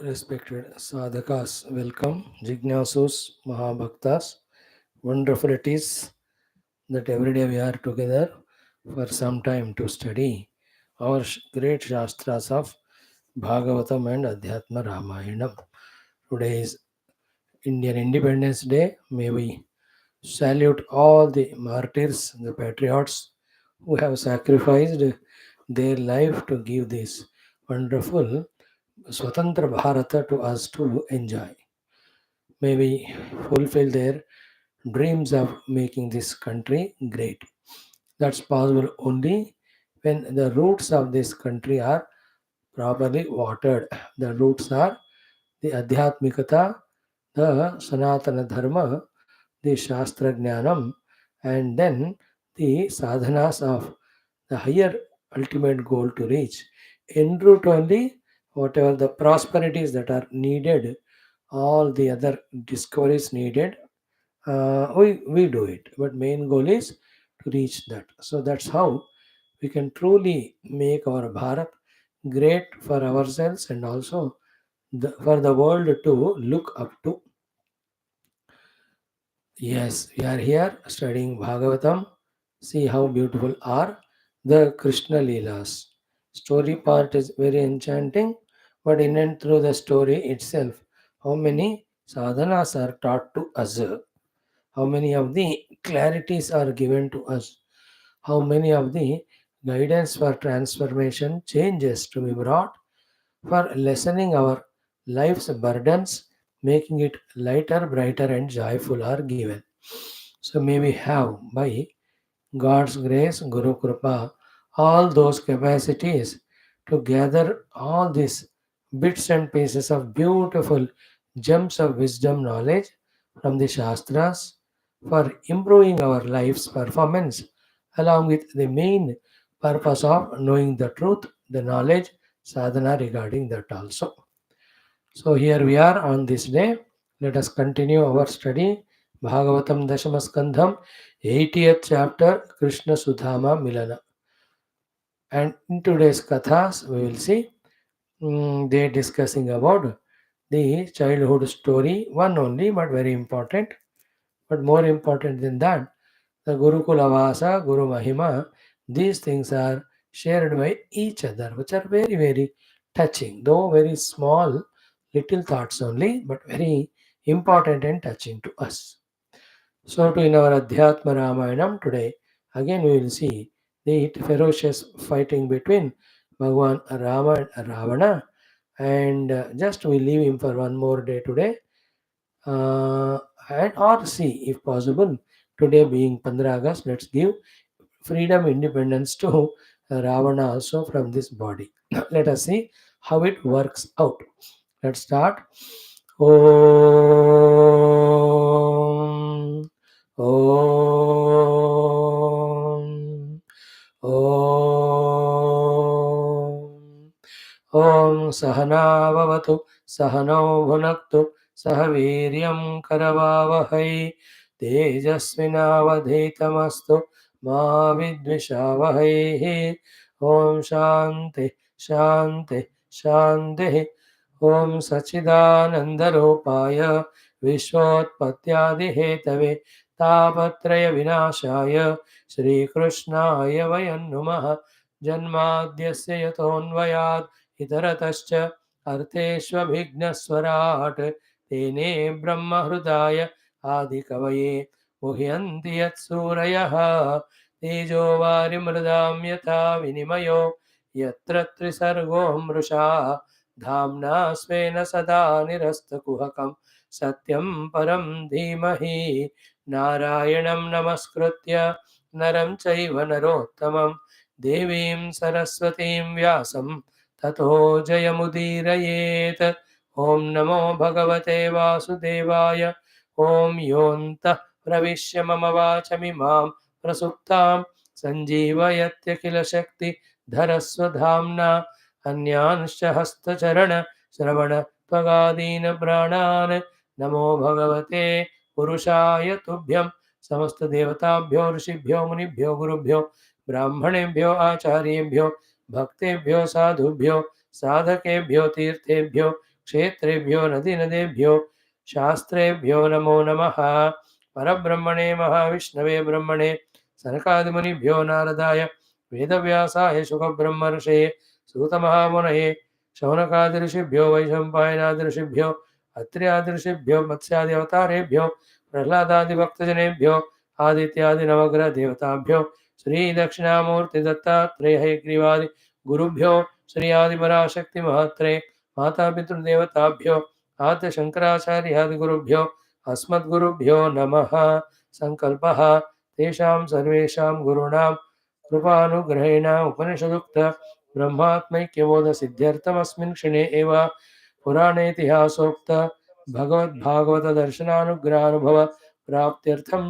Respected sadhakas, welcome. Jignasus, Mahabhaktas. Wonderful it is that every day we are together for some time to study our great Shastras of Bhagavatam and Adhyatma Ramayanam. Today is Indian Independence Day. May we salute all the martyrs, the patriots who have sacrificed their life to give this wonderful Swatantra Bharata to us to enjoy. May we fulfill their dreams of making this country great. That's possible only when the roots of this country are properly watered. The roots are the Adhyatmikata, the Sanatana Dharma, the Shastra Jnanam, and then the sadhanas of the higher ultimate goal to reach. En route only, whatever the prosperities that are needed, all the other discoveries needed, we do it. But main goal is to reach that. So that's how we can truly make our Bharat great for ourselves and also for the world to look up to. Yes, we are here studying Bhagavatam. See how beautiful are the Krishna Leelas. Story part is very enchanting, but in and through the story itself, how many sadhanas are taught to us, how many of the clarities are given to us, how many of the guidance for transformation changes to be brought for lessening our life's burdens, making it lighter, brighter, and joyful are given. So may we have, by God's grace, Guru Kripa, all those capacities to gather all these bits and pieces of beautiful gems of wisdom knowledge from the Shastras for improving our life's performance, along with the main purpose of knowing the truth, the knowledge, sadhana regarding that also. So here we are on this day. Let us continue our study. Bhagavatam Dashamaskandham, 80th chapter, Krishna Sudhama Milana. And in today's kathas, we will see they discussing about the childhood story, one only, but very important. But more important than that, the Gurukula Vasa, Guru Mahima, these things are shared by each other, which are very, very touching, though very small, little thoughts only, but very important and touching to us. So, to in our Adhyatma Ramayanam today, again we will see the ferocious fighting between Bhagwan Rama and Ravana, and just we leave him for one more day today, and or see if possible today being 15 August, let's give freedom independence to Ravana also from this body. Let us see how it works out. Let's start. Om. Om. Om. Om Sahana Vavatu Sahano Bhunaktu Sahaviryam Karavavahai Tejasvinavadhetamastu Ma Vidvishavahai. Om Shanti Shanti Shanti. Om Sachidanandarupaya Vishwotpatyadihetave Tapatraya Vinashaya Shri Krishnaya Vayan Namaha. जन्माद्यस्य यतोऽन्वयात् इतरतश्च अर्थेष्वभिघ्नस्वराट् तेने ब्रह्महृदाय आदिकवये मुह्यन्ति यत्सूरयः तेजो वारिमृदां यथा विनिमयो यत्र त्रिसर्गो मृषा धाम्ना स्वेन सदा निरस्तकुहकं सत्यं परं धीमहि नारायणं नमस्कृत्य नरं चैव नरोत्तमं देवीं सरस्वतीं व्यासं ततो जयमुदीरयेत्. ॐ नमो भगवते वासुदेवाय. ॐ योऽन्तः प्रविश्य मम वाचमिमां प्रसुप्तां सञ्जीवयत्यखिलशक्तिधरस्वधाम्ना अन्यांश्च हस्तचरणश्रवणत्वगादीन् प्राणान् नमो भगवते पुरुषाय तुभ्यं. समस्तदेवताभ्यो ऋषिभ्यो मुनिभ्यो गुरुभ्यो ब्राह्मणेभ्यो आचार्येभ्यो भक्तेभ्यो साधुभ्यो साधकेभ्यो तीर्थेभ्यो क्षेत्रेभ्यो नदीनदेभ्यो शास्त्रेभ्यो नमो नमः। परब्रह्मणे महाविष्णवे ब्रह्मणे सनकादिमुनिभ्यो नारदाय वेदव्यासाय शुकब्रह्मर्षये सूतमहामुनये शौनकादिऋषिभ्यो वैशम्पायनादिऋषिभ्यो अत्र्यादिऋषिभ्यो मत्स्यादिअवतारेभ्यो प्रह्लादादिभक्तजनेभ्यो आदित्यादिनवग्रहदेवताभ्यो श्रीदक्षिणामूर्तिदत्तात्रेय हयग्रीवादि गुरुभ्यो श्री आदिपराशक्तिमहात्रे मातापितृदेवताभ्यो आद्यशङ्कराचार्यादिगुरुभ्यो अस्मद्गुरुभ्यो नमः। सङ्कल्पः तेषां सर्वेषां गुरूणां कृपानुग्रहेण उपनिषदुक्त ब्रह्मात्मैक्यबोधसिद्ध्यर्थमस्मिन् क्षणे एव पुराणेतिहासोक्त भगवद्भागवतदर्शनानुग्रहानुभव प्राप्त्यर्थं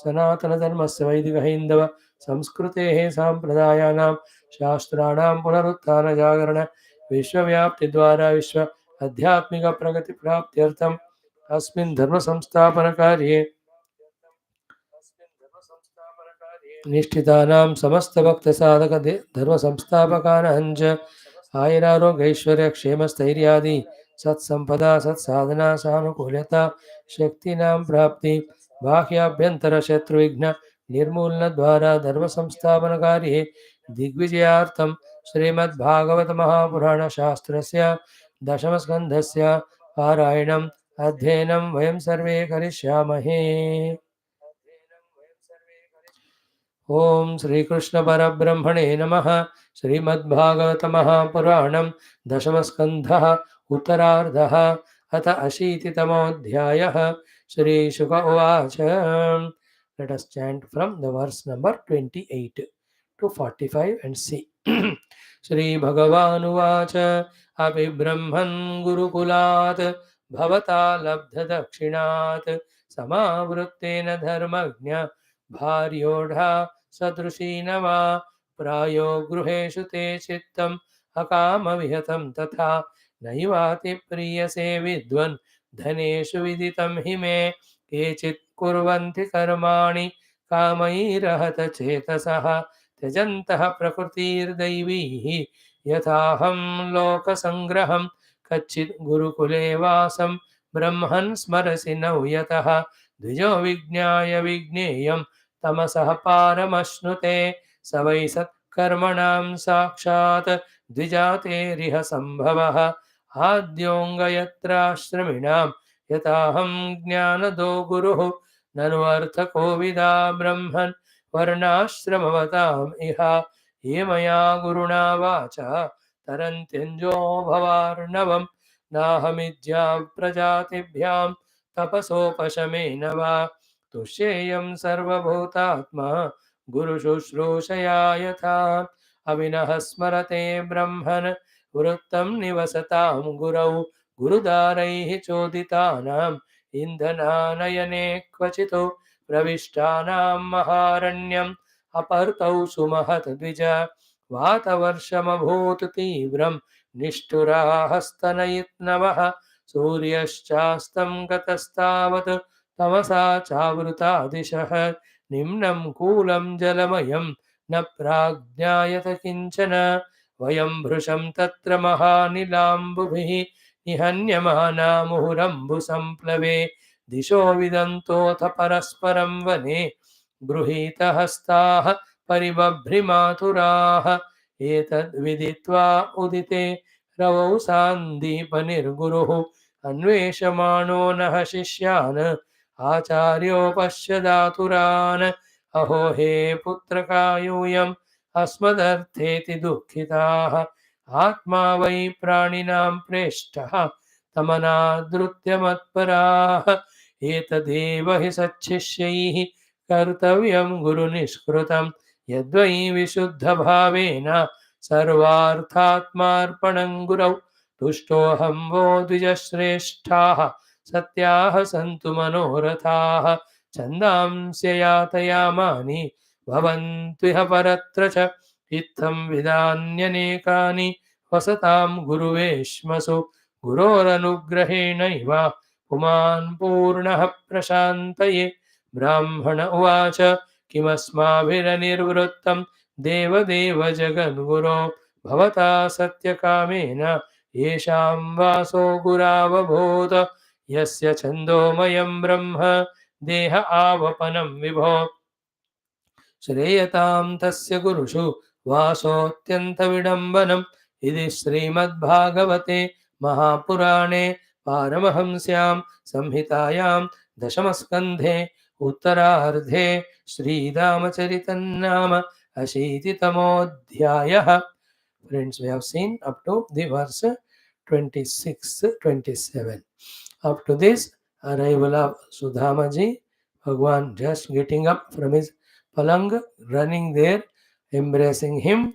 सनातनधर्मस्य वैदिकहैन्दव संस्कृतेः साम्प्रदायानां शास्त्राणां पुनरुत्थानजागरण विश्वव्याप्तिद्वारा विश्व आध्यात्मिकप्रगतिप्राप्त्यर्थम् अस्मिन् धर्मसंस्थापनकार्ये निष्ठितानां समस्तभक्तसाधक धर्मसंस्थापकानां च आयुरारोग्यैश्वर्यक्षेमस्थैर्यादि सत्सम्पदा सत्साधना सानुकूल्यता शक्तीनां प्राप्ति बाह्याभ्यन्तरशत्रुविघ्न निर्मूलनद्वारा धर्मसंस्थापनकार्ये दिग्विजयार्थं श्रीमद्भागवत महापुराणशास्त्रस्य दशमस्कन्धस्य पारायणम् अध्ययनं वयं सर्वे करिष्यामहे। ओम श्री कृष्ण परब्रह्मणे नमः। श्रीमद्भागवत महापुराणं दशमस्कन्धः उत्तरार्धः अथ 80तमोऽध्यायः। श्री शुक उवाच। Let us chant from the verse number 28 to 45 and see. Shri भगवानुवाच अपि ब्रह्मन् गुरुकुलात् भवता लब्धदक्षिणात् समावृत्तेन धर्मज्ञ भार्योढा सदृशी न वा प्रायो गृहेषु ते चित्तम् अकामविहतं तथा नैवाति प्रीयसे विद्वन् धनेषु विदितं हि मे केचित् कुर्वन्ति कर्माणि कामैरहत चेतसः त्यजन्तः प्रकृतिर्दैवीः यथाहं लोकसङ्ग्रहं कच्चित् गुरुकुले वासं ब्रह्मन् स्मरसि नौ यतः द्विजो विज्ञाय विज्ञेयं तमसः पारमश्नुते स वै सत्कर्मणां साक्षात् द्विजातेरिह सम्भवः आद्योऽङ्गयत्राश्रमिणां यथाहं ज्ञानदो गुरुः ननु अर्थको विदा ब्रह्मन् वर्णाश्रमवताम् इह ये मया गुरुणा वाचा तरन्त्यञ्जो भवार्णवं नाहमिद्या प्रजातिभ्यां तपसोपशमेन वा तुष्येयं सर्वभूतात्मा गुरुशुश्रूषया यथा अविनः स्मरते ब्रह्मन् वृत्तं निवसतां गुरौ गुरुदारैः चोदितानाम् इन्धनानयने क्वचितो प्रविष्टानां महारण्यम् अपर्तौ सुमहत् द्विज वातवर्षमभूत् तीव्रं निष्ठुराहस्तनयित्नवः सूर्यश्चास्तं गतस्तावत् तमसा चावृता दिशः निम्नं कूलं जलमयं न प्राज्ञायत किञ्चन वयं भृशं तत्र महानिलाम्बुभिः निहन्यमाना मुहुरम्बुसम्प्लवे दिशो विदन्तोऽथ परस्परं वने गृहीतहस्ताः परिबभ्रिमातुराः एतद्विदित्वा उदिते रवौ सान्दीपनिर्गुरुः अन्वेषमाणो नः शिष्यान् आचार्योपश्यदातुरान् अहो हे पुत्रका यूयम् अस्मदर्थेति दुःखिताः आत्मा वै प्राणिनां प्रेष्ठः तमनादृत्य मत्पराः एतदेव हि सच्छिष्यैः कर्तव्यं गुरुनिष्कृतं यद्वै विशुद्धभावेन सर्वार्थात्मार्पणं गुरौ तुष्टोऽहं वो द्विजश्रेष्ठाः सत्याः सन्तु मनोरथाः छन्दांस्य यातयामानि भवन्त्विह परत्र च इत्थं विधान्यनेकानि वसतां गुरुवेश्मसु गुरोरनुग्रहेणैव पुमान् पूर्णः प्रशान्तये ब्राह्मण उवाच किमस्माभिरनिर्वृत्तं देवदेव जगद्गुरो भवता सत्यकामेन येषां वासो गुरावभूत यस्य छन्दोमयं ब्रह्म देह आवपनं विभो श्रेयतां तस्य गुरुषु वासोऽत्यन्तविडम्बनम् इति श्रीमद्भागवते महापुराणे पारमहंस्यां संहितायां दशमस्कन्धे उत्तरार्धे श्रीरामचरितन्नाम अशीतितमोऽध्यायः. Friends, we have seen up to the verse 26, 27. Up to this arrival of Sudhamaji, Bhagwan just getting up from his palang, running there, embracing him,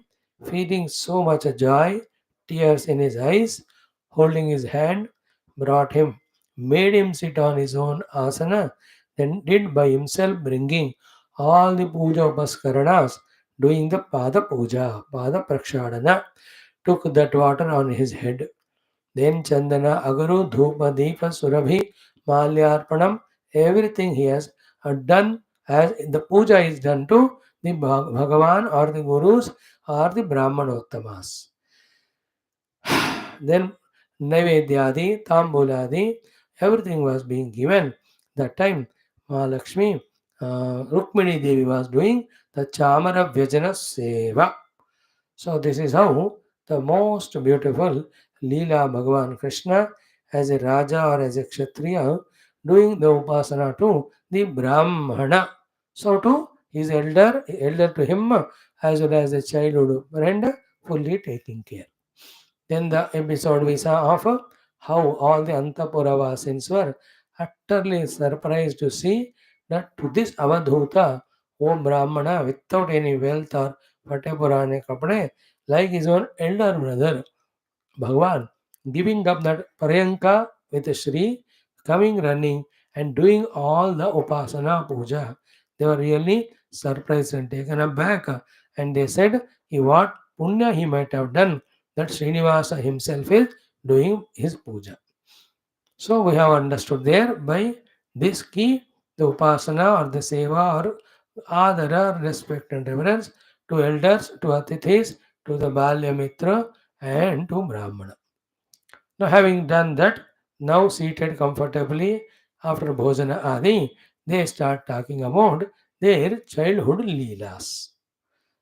feeling so much joy, tears in his eyes, holding his hand, brought him, made him sit on his own asana, then did by himself bringing all the puja upaskaranas, doing the pada puja, pada prakshadana, took that water on his head. Then Chandana, Agaru, Dhupa, Deepa, Surabhi, Malyarpanam, everything he has done as the puja is done to the Bhagavan or the Gurus or the Brahmanottamas. Then Naivedyadi, Tambuladi, everything was being given. That time Mahalakshmi, Rukmini Devi was doing the Chamara Vyajana Seva. So this is how the most beautiful Leela Bhagavan Krishna as a Raja or as a Kshatriya doing the Upasana to the Brahmana. So to his elder to him as well as the childhood friend fully taking care. Then the episode we saw of how all the Antapuravasis were utterly surprised to see that to this Avadhuta, O Brahmana, without any wealth or Purana kapade, like his own elder brother, Bhagwan, giving up that Paryanka with Shri, coming running and doing all the Upasana Puja. They were really surprised and taken aback. And they said, what punya he might have done that Srinivasa himself is doing his puja. So we have understood there by this key the upasana or the seva or adara, respect and reverence to elders, to atithis, to the balya mitra and to brahmana. Now having done that, now seated comfortably after bhojana adi, they start talking about their childhood leelas.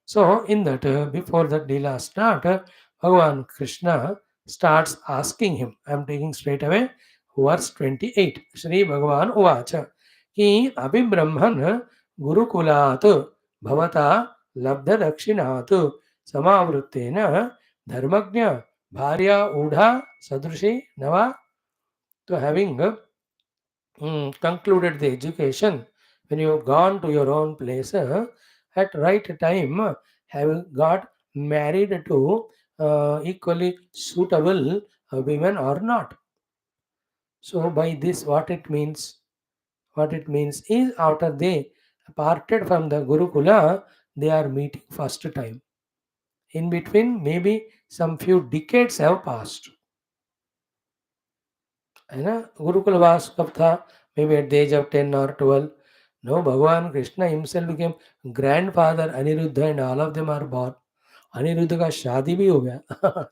So, in that, before that Leela start, Bhagavan Krishna starts asking him. I am taking straight away verse 28. Shri Bhagavan Uvacha Ki Abhibrahman Gurukulat Bhavata Labdha Dakshinat Samavruttena Dharmagnya Bharya Udha Sadrushi Nava. So, having concluded the education, when you have gone to your own place, at right time, have got married to equally suitable women or not. So by this what it means is after they parted from the Gurukula, they are meeting first time. In between, maybe some few decades have passed. है ना गुरुकुल वास कब था maybe at the age of 10 or 12. No, Bhagavan Krishna himself became grandfather. Aniruddha and all of them are born. Aniruddha का शादी भी हो गया.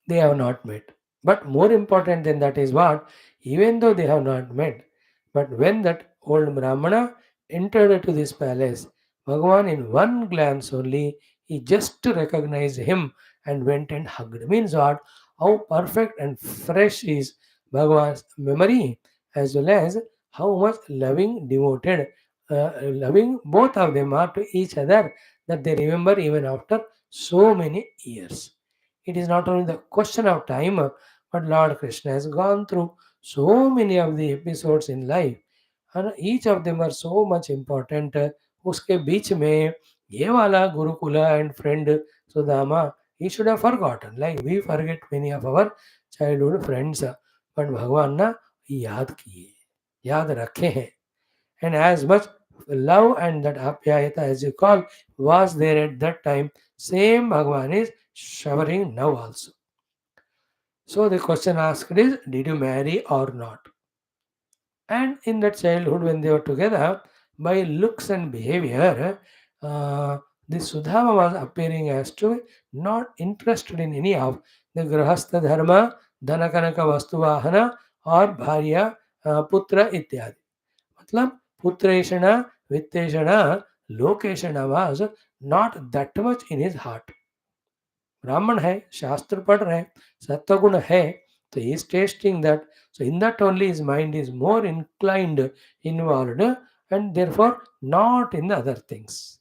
They have not met. But more important than that is what? Even though they have not met, but when that old Brahmana entered into this palace, Bhagavan in one glance only, he just recognized him and went and hugged. Means what? How perfect and fresh is Bhagavan's memory as well as how much loving both of them are to each other that they remember even after so many years. It is not only the question of time, but Lord Krishna has gone through so many of the episodes in life, and each of them are so much important. उसके बीच में ये वाला गुरुकुला and friend Sudhama, he should have forgotten. Like we forget many of our childhood friends, but भगवान ना याद किए, याद रखे हैं. And as much love and that apyayata as you call was there at that time, same Bhagavan is showering now also. So the question asked is, did you marry or not? And in that childhood when they were together, by looks and behavior, This Sudhama was appearing as to not interested in any of the Grahastha Dharma, Dhanakanaka Vastuvahana or Bharya, Putra ityadi. मतलब पुत्रेषणा वित्तेषणा लोकेषणा was not that much in his heart. ब्राह्मण है, शास्त्र पढ़ रहे, सत्वगुण है, so he is tasting that. So in that only his mind is more inclined, involved, and therefore not in the other things.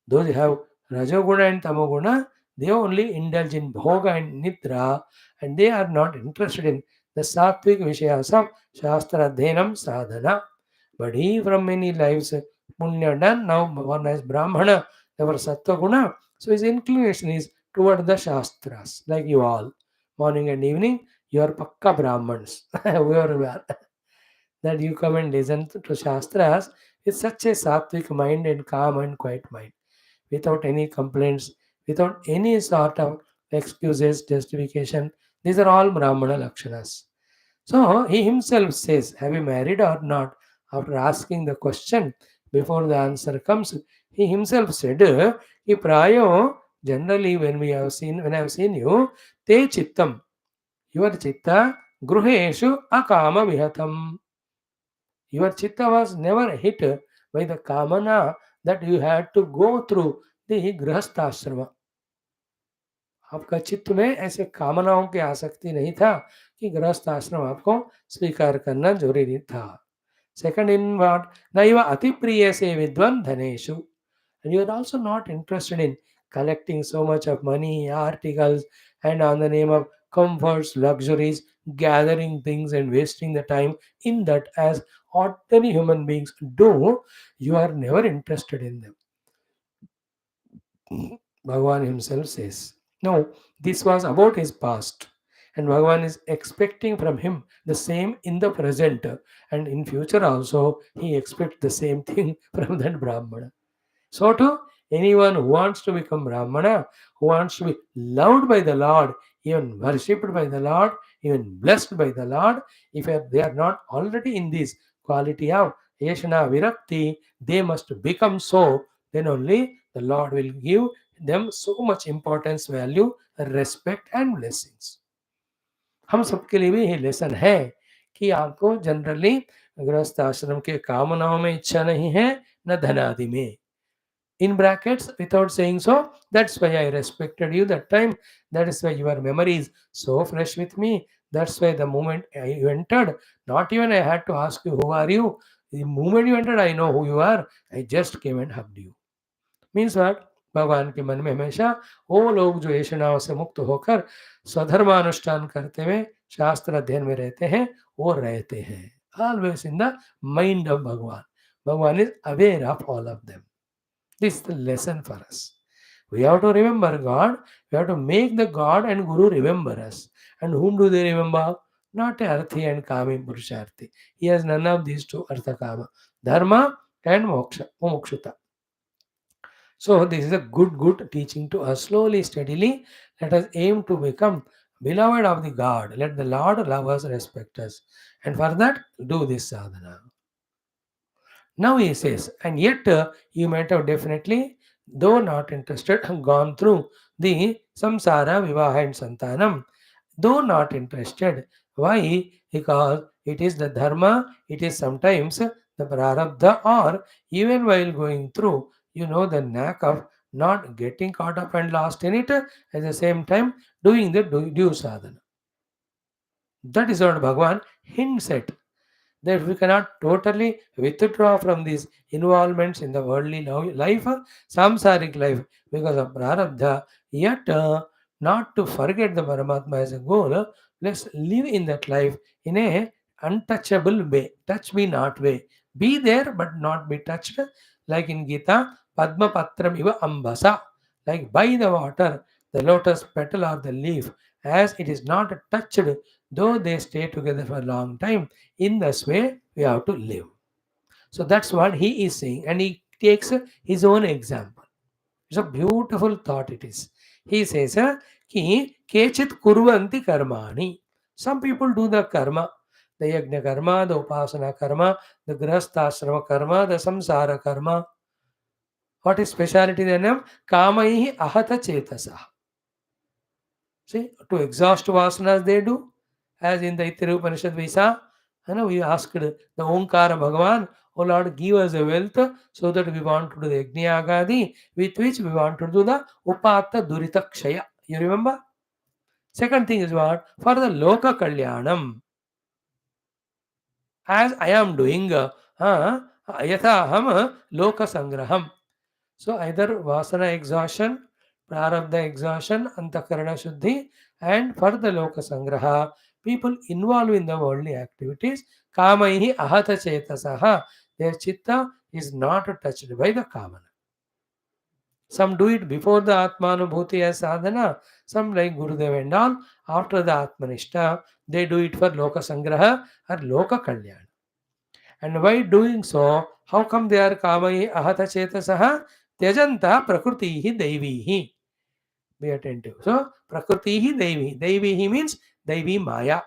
Those who have Rajoguna and Tamoguna, they only indulge in Bhoga and Nidra, and they are not interested in the Sattvic Vishayas of Shastra Dhenam Sadhana. But he from many lives, Punya done, now one as Brahmana, there was Sattva Guna, so his inclination is toward the Shastras, like you all. Morning and evening, you are Pakka Brahmans, whoever you are. That you come and listen to Shastras with such a Sattvic mind and calm and quiet mind, without any complaints, without any sort of excuses, justification. These are all Brahmana Lakshanas. So he himself says, have you married or not? After asking the question, before the answer comes, he himself said, "Ki prayo, generally when I have seen you, te chittam, your chitta, gruheshu akama vihatam. Your chitta was never hit by the kamana that you had to go through the grihastha. आपका चित्त में ऐसे कामनाओं की आसक्ति नहीं था कि गृहस्थ आश्रम आपको स्वीकार करना जरूरी था. Second in what? Naiva ati priya se vidwan dhaneshu. And you are also not interested in collecting so much of money, articles, and on the name of comforts, luxuries, gathering things and wasting the time in that as ordinary human beings do. You are never interested in them. Bhagavan himself says. No, this was about his past. And Bhagavan is expecting from him the same in the present. And in future also, he expects the same thing from that Brahmana. So too, anyone who wants to become Brahmana, who wants to be loved by the Lord, even worshipped by the Lord, even blessed by the Lord, if they are not already in this quality of Yeshana Virakti, they must become so. Then only the Lord will give them so much importance, value, respect and blessings. हम सबके लिए भी ये lesson है कि आपको generally गृहस्थ आश्रम के कामनाओं में इच्छा नहीं है, न धनादि में. In brackets, without saying so, that's why I respected you that time. That is why your memory is so fresh with me. That's why the moment you entered, not even I had to ask you, who are you? The moment you entered, I know who you are. I just came and hugged you. Means what? भगवान के मन में हमेशा वो लोग जो ऐषणाओं से मुक्त होकर स्वधर्मानुष्ठान करते हुए शास्त्र अध्ययन में रहते हैं, वो रहते हैं. Always in the mind of Bhagwan. Bhagwan is aware of all of them. This is the lesson for us. We have to remember God. We have to make the God and Guru remember us. And whom do they remember? Not Arthi and Kami Purusharthi. He has none of these two, Artha Kama. Dharma and Moksha, Mokshuta. So this is a good teaching to us. Slowly, steadily, let us aim to become beloved of the God. Let the Lord love us, respect us. And for that, do this sadhana. Now he says, and yet you might have definitely, though not interested, gone through the samsara, vivaha and santanam, though not interested. Why? Because it is the dharma, it is sometimes the prarabdha, or even while going through, you know the knack of not getting caught up and lost in it, at the same time doing the due sadhana. That is what Bhagavan hints at, that we cannot totally withdraw from these involvements in the worldly life, samsaric life, because of prarabdha, yet not to forget the Paramatma as a goal. Let's live in that life in a untouchable way, touch me not way. Be there but not be touched, like in Gita, Padma Patram iva ambasa, like by the water, the lotus petal or the leaf, as it is not touched, though they stay together for a long time. In this way, we have to live. So that's what he is saying, and he takes his own example. It's a beautiful thought it is. He says, ki kechit kurvanti karmani. Some people do the karma, the yajna karma, the upasana karma, the grahasthasrama karma, the samsara karma. What is speciality then? Kamaihi ahata chetasa. See, to exhaust vasanas they do, as in the Ittira Upanishad Vyasa. We asked the Omkara Bhagavan, oh Lord, give us a wealth so that we want to do the Yajna with which we want to do the Upata Durita Kshaya. You remember? Second thing is what? For the Loka Kalyanam. As I am doing, Yatha Aham Loka Sangraham. So either Vasana exhaustion, Prarabdha exhaustion, Antakarana Shuddhi, and for the Loka Sangraha, people involved in the worldly activities, Kamaihi Ahata Chetasaha, their chitta is not touched by the Kamana. Some do it before the Atmanubhuti as sadhana, some like Gurudev and all, after the Atmanishta, they do it for Loka Sangraha or Loka Kalyan. And by doing so, how come they are Kamai Ahata Chetasaha? Tyajanta Prakrutihi Devihi. Be attentive. So, Prakrutihi Devi. Devihi means Devi Maya.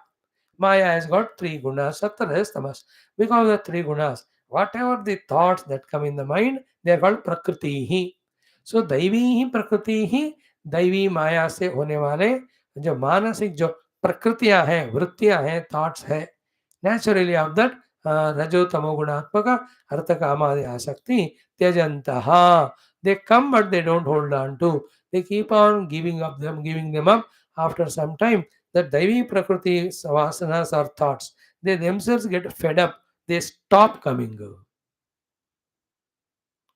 Maya has got three gunas, Sattva, Rajas, Tamas. Because of the three gunas, whatever the thoughts that come in the mind, they are called Prakritihi. So, Daivihi Prakritihi, Daivi Maya से होने वाले जो मानसिक जो प्रकृतियां हैं, वृत्तियां हैं, thoughts है, naturally of that रजो तमो गुणात्मक अर्थ कामादि आसक्ति त्यजंतः. They come but they don't hold on to. They keep on giving them up. After some time, the Daivi Prakriti vasanas or thoughts, they themselves get fed up. They stop coming.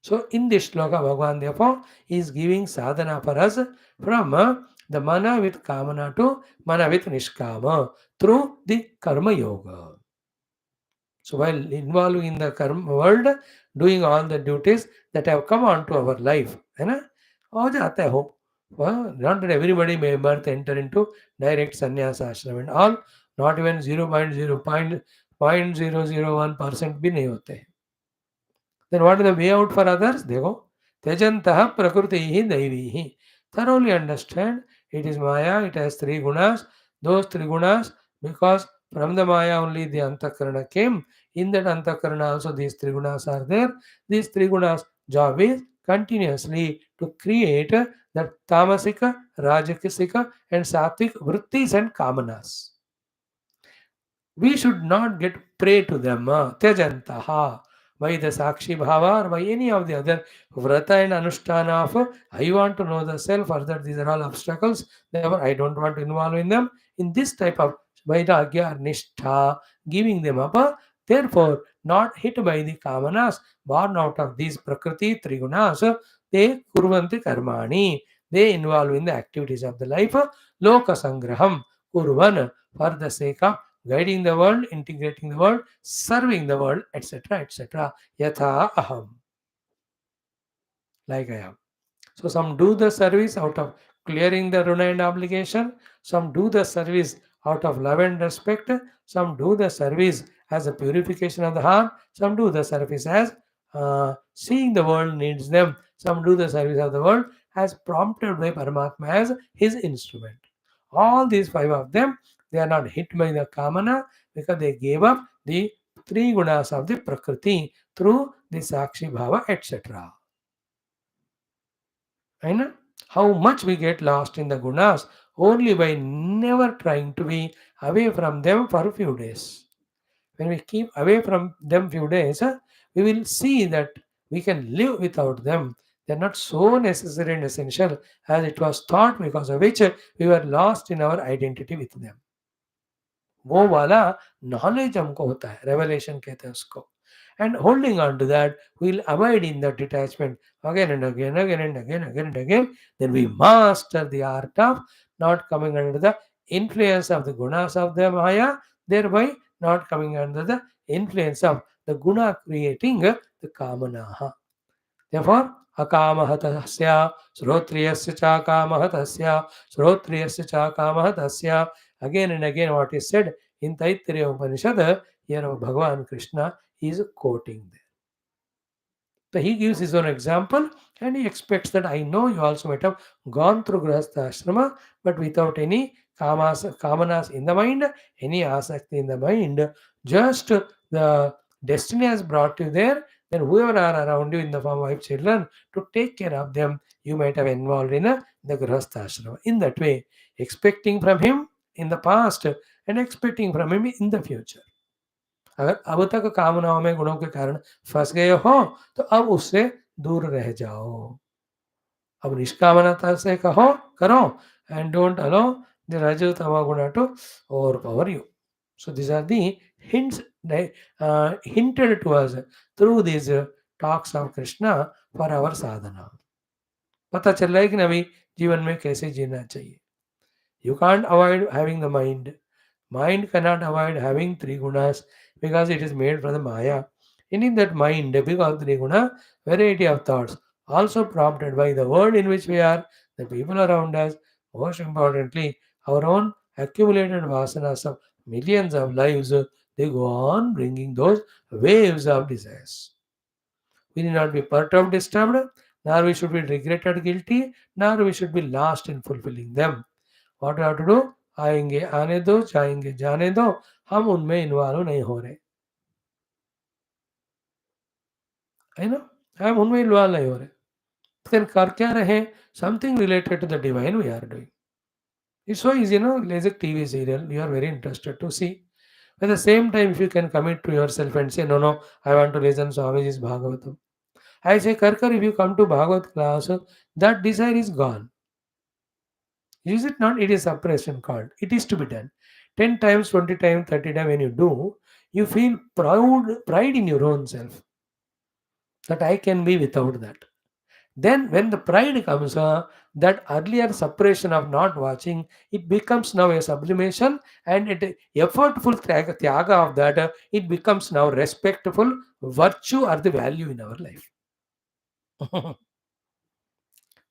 So in this shloka, Bhagavan therefore is giving sadhana for us from the mana with kamana to mana with nishkama through the karma yoga. So while involving in the karma world, doing all the duties that have come onto our life, है ना? हो जाता है हो. Not that everybody may birth enter into direct sannyasa ashram and all. Not even 0.001% भी नहीं होते हैं. Then what is the way out for others? देखो, त्यजंतः प्रकृतिः दैवीः. Thoroughly understand, it is Maya, it has three gunas. Those three gunas, because from the Maya only the Antakarana came. In that Antakarana also these three gunas are there. These three gunas' job is continuously to create that Tamasika, Rajakasika and Sattvic vrittis and kamanas. We should not get prey to them. Tyajantaha. By the Sakshi Bhava or by any of the other Vrata and Anushtana of I want to know the self, or that these are all obstacles, therefore I don't want to involve in them. In this type of Vairagya or Nishtha, giving them up, therefore not hit by the Kamanas, born out of these Prakriti Trigunas, they Kurvanti Karmani, they involve in the activities of the life, Loka Sangraham, Kurvan, for the sake of guiding the world, integrating the world, serving the world, etc., etc. Yatha aham. Like I am. So some do the service out of clearing the runa and obligation. Some do the service out of love and respect. Some do the service as a purification of the heart. Some do the service as seeing the world needs them. Some do the service of the world as prompted by Paramatma as his instrument. All these five of them, they are not hit by the kamana because they gave up the three gunas of the prakriti through the sakshi bhava, etc. And how much we get lost in the gunas only by never trying to be away from them for a few days. When we keep away from them few days, we will see that we can live without them. They are not so necessary and essential as it was thought, because of which we were lost in our identity with them. वो वाला knowledge हमको होता है, revelation कहते हैं उसको. And holding on to that, we'll abide in that detachment again and again, again and again, again and again. Then we master the art of not coming under the influence of the gunas of the Maya, thereby not coming under the influence of the guna creating the kamanaha. Therefore, akamahatasya, srotriyasya cha kamahatasya, srotriyasya cha kamahatasya. Again and again, what is said in Taittiriya Upanishad, here Bhagavan Krishna is quoting there. So he gives his own example and he expects that I know you also might have gone through Grahastha Ashrama, but without any kamanas in the mind, any asakti in the mind, just the destiny has brought you there. then whoever are around you in the form of children, to take care of them, you might have involved in the grahastha ashrama. In that way, expecting from him in the past and expecting from him in the future. अगर अब तक कामनाओं में गुणों के कारण फंस गए हो तो अब उससे दूर रह जाओ. अब निष्कामनता से कहो करो and don't allow the rajatama guna to overpower you. So these are the hints hinted to us through these talks of Krishna for our sadhana. पता चल रहा है कि अभी जीवन में कैसे जीना चाहिए. You can't avoid having the mind. Mind cannot avoid having three gunas because it is made from the Maya. And in that mind, because three guna, variety of thoughts, also prompted by the world in which we are, the people around us, most importantly, our own accumulated vasanas of millions of lives, they go on bringing those waves of desires. We need not be perturbed, disturbed, nor we should be regretted, guilty, nor we should be lost in fulfilling them. What we have to do? आएंगे आने दो, जाएंगे जाने दो, हम उनमें involve नहीं हो रहे, है ना. हम उनमें इन्वॉल्व नहीं हो रहे, फिर कर क्या रहे? Something related to the divine we are doing. It's so easy, no. There's a TV serial you are very interested to see. At the same time, if you can commit to yourself and say, no, no, I want to listen Swamiji's Bhagavatam. I say, Karkar, if you come to Bhagavat class, that desire is gone. Is it not? It is suppression called. It is to be done. 10 times, 20 times, 30 times when you do, you feel pride in your own self that I can be without that. Then when the pride comes, that earlier suppression of not watching, it becomes now a sublimation, and it effortful tyaga of that, it becomes now respectful virtue or the value in our life.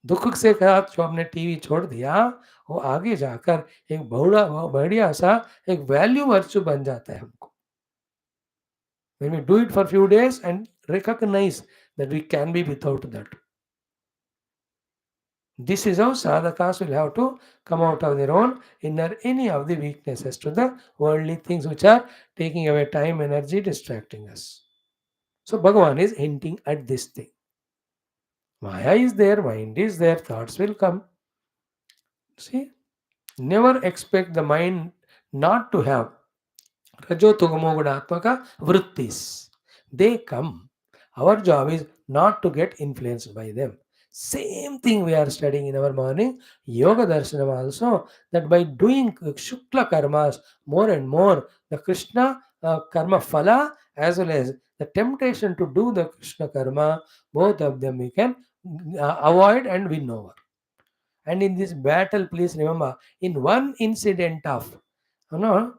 दुख से कहा जो हमने TV छोड़ दिया, वो आगे जाकर एक बढ़िया सा एक वैल्यू वर्चू बन जाता है हमको. When we do it for few days and recognize that we can be without that. This is how sadhakas will have to come out of their own inner any of the weaknesses to the worldly things which are taking away time, energy, distracting us. So Bhagavan is hinting at this thing. Maya is there, mind is there, thoughts will come. See, never expect the mind not to have Rajotogamogudatmaka vrittis. They come. Our job is not to get influenced by them. Same thing we are studying in our morning Yoga Darshanam also, that by doing Shukla karmas more and more, the Krishna karma phala as well as the temptation to do the Krishna karma, both of them we can avoid and win over. And in this battle, please remember, in one incident of, you know,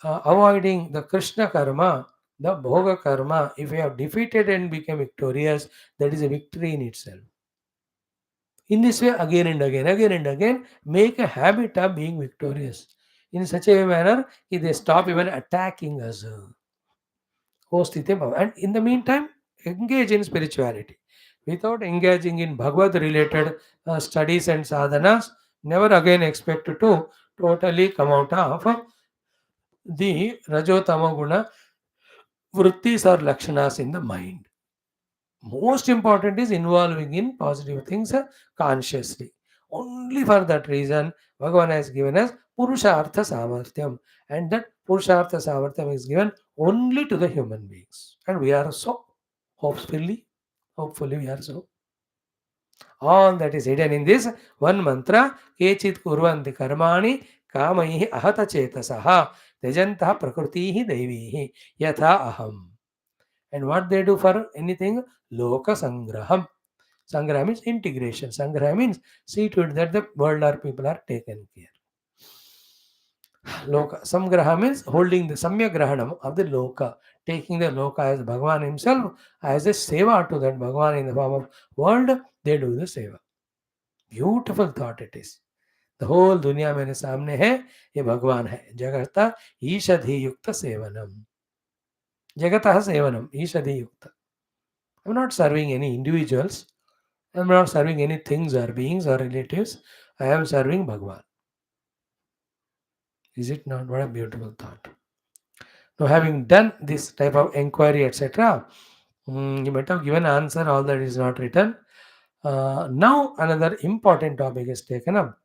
avoiding the Krishna karma, the Bhoga karma, if you have defeated and become victorious, that is a victory in itself. In this way, again and again, make a habit of being victorious. In such a manner, if they stop even attacking us. And in the meantime, engage in spirituality. Without engaging in Bhagavad related studies and sadhanas, never again expect to totally come out of the Rajotama Guna vrittis or lakshanas in the mind. Most important is involving in positive things consciously. Only for that reason, Bhagavan has given us Purushartha Samarthyam, and that Purushartha Samarthyam is given only to the human beings. And we are so, hopefully we are so. All that is hidden in this one mantra, Kechit Kurvanti Karmani Kamaihi Ahata Chetasaha Tejantah Prakrutihi Devihi Yatha Aham. And what they do for anything? Loka Sangraham. Sangraha means integration. Sangraha means see to it that the world or people are taken care. Loka. Samgraha means holding the Samyagrahanam of the Loka. Taking the Loka as Bhagavan himself as a seva to that Bhagavan in the form of world, they do the seva. Beautiful thought it is. The whole दुनिया मेरे सामने है, ये भगवान है. जगता ईषधि युक्त सेवनम. जगतः सेवनम ईषधि युक्त. I'm not serving any individuals. I'm not serving any things or beings or relatives. I am serving Bhagwan. Is it not? What a beautiful thought. Now, having done this type of inquiry, etc., you might have given answer, all that is not written. Now, another important topic is taken up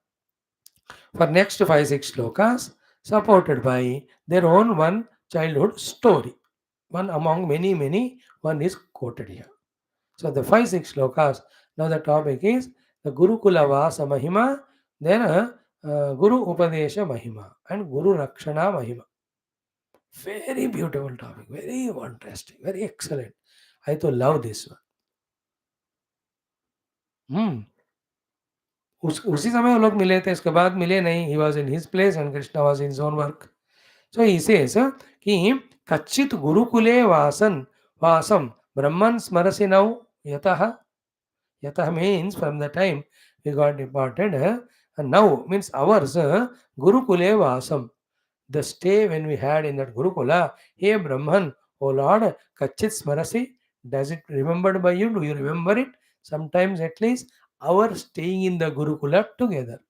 for next 5-6 slokas, supported by their own one childhood story. One among many, one is quoted here. So the 5-6 slokas. Now the topic is the Gurukula Vasa Mahima, then Guru Upadesha Mahima and Guru Rakshana Mahima. Very beautiful topic, very interesting, very excellent. I to love this one. उसी समय वो लोग मिले थे, इसके बाद मिले नहीं. He was in his place and Krishna was in his own work. So he says कि कच्चित गुरुकुले वासम ब्रह्मन् स्मरसि नौ यतः. Yatah means from the time we got departed, and now means ours, Gurukule Vasam. The stay when we had in that Gurukula, hey Brahman, O Lord, Kachit Smarasi, does it remembered by you? Do you remember it? Sometimes at least our staying in the Gurukula together.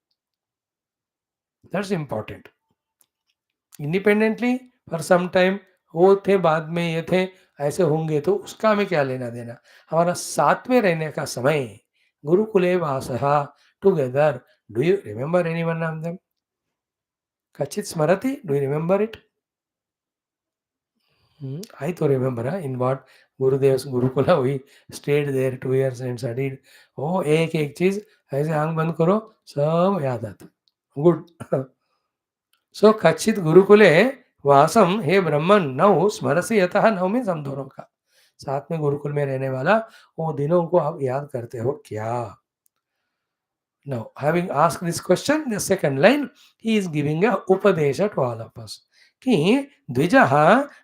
That's important. Independently for some time वो थे, बाद में ये थे, ऐसे होंगे, तो उसका हमें क्या लेना देना. हमारा साथ में रहने का समय, गुरुकुले वासहा together. Do you remember any one of them? कचित स्मरति, do you remember it? I to remember in what Gurudev's Gurukula we stayed there 2 years and studied. Oh, एक चीज ऐसे आंख बंद करो, सब याद आता. गुड. सो कच्चित गुरुकुले वासम, हे ब्रह्मन नौ स्मरसी यतः. नौ में हम दोनों का साथ में गुरुकुल में रहने वाला वो दिनों को आप याद करते हो क्या? Now, having asked this question, the second line, he is giving a upadesha to all of us. कि द्विजः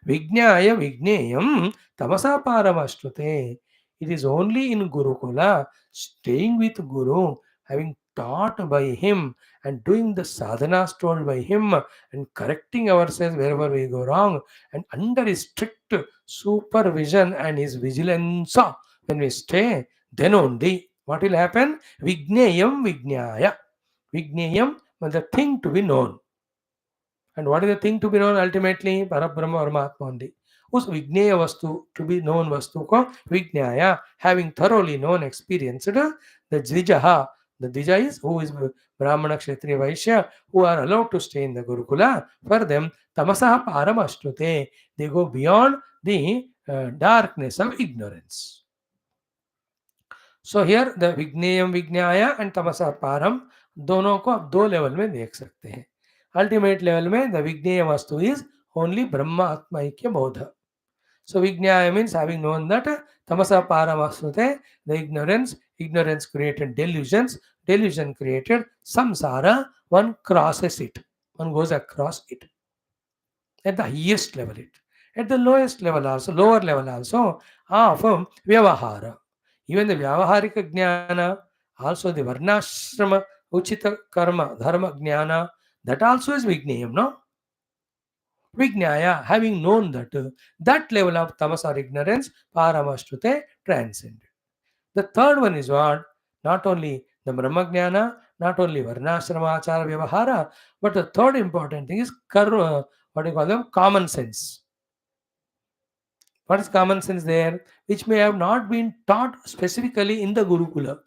विज्ञाय विज्ञेयं तमसा पारमश्नुते. It is only in Gurukula, staying with Guru, having taught by him and doing the sadhanas told by him and correcting ourselves wherever we go wrong and under his strict supervision and his vigilance when we stay, then only what will happen? Vigneyam Vignaya. Vigneyam was the thing to be known. And what is the thing to be known ultimately? Parabrahma or Mahatma only. उस विज्ञेय वस्तु, to be known वस्तु को विज्ञाया, having thoroughly known, experienced, the dvijaha. The dvija is who is Brahmana, Kshatriya, Vaishya, who are allowed to stay in the Gurukula. For them, tamasaha paramashtute. They go beyond the darkness of ignorance. So here the विज्ञेयम विज्ञाया and तमसा पारम, दोनों को आप दो level में देख सकते हैं. अल्टीमेट लेवल में द विज्ञेय वस्तु इज ओनली ब्रह्म आत्मा ऐक्य बोध. सो विज्ञाय मीन्स हैविंग नोन दैट तमसा पारम वस्तुते the ignorance created delusion created samsara. One crosses it, one goes across it at the highest level, at the lowest level also, lower level also of vyavahara. Even the Vyavaharika Jnana, also the Varnashrama, Uchita Karma, Dharma Jnana, that also is Vignayam, no? Vignaya, having known that level of tamas or ignorance, Paramashtute, transcended. The third one is what? Not only the Brahma Jnana, not only Varnashrama, Achara, Vyavahara, but the third important thing is karma, what do you call them? Common sense. What is common sense there? Which may have not been taught specifically in the Gurukula.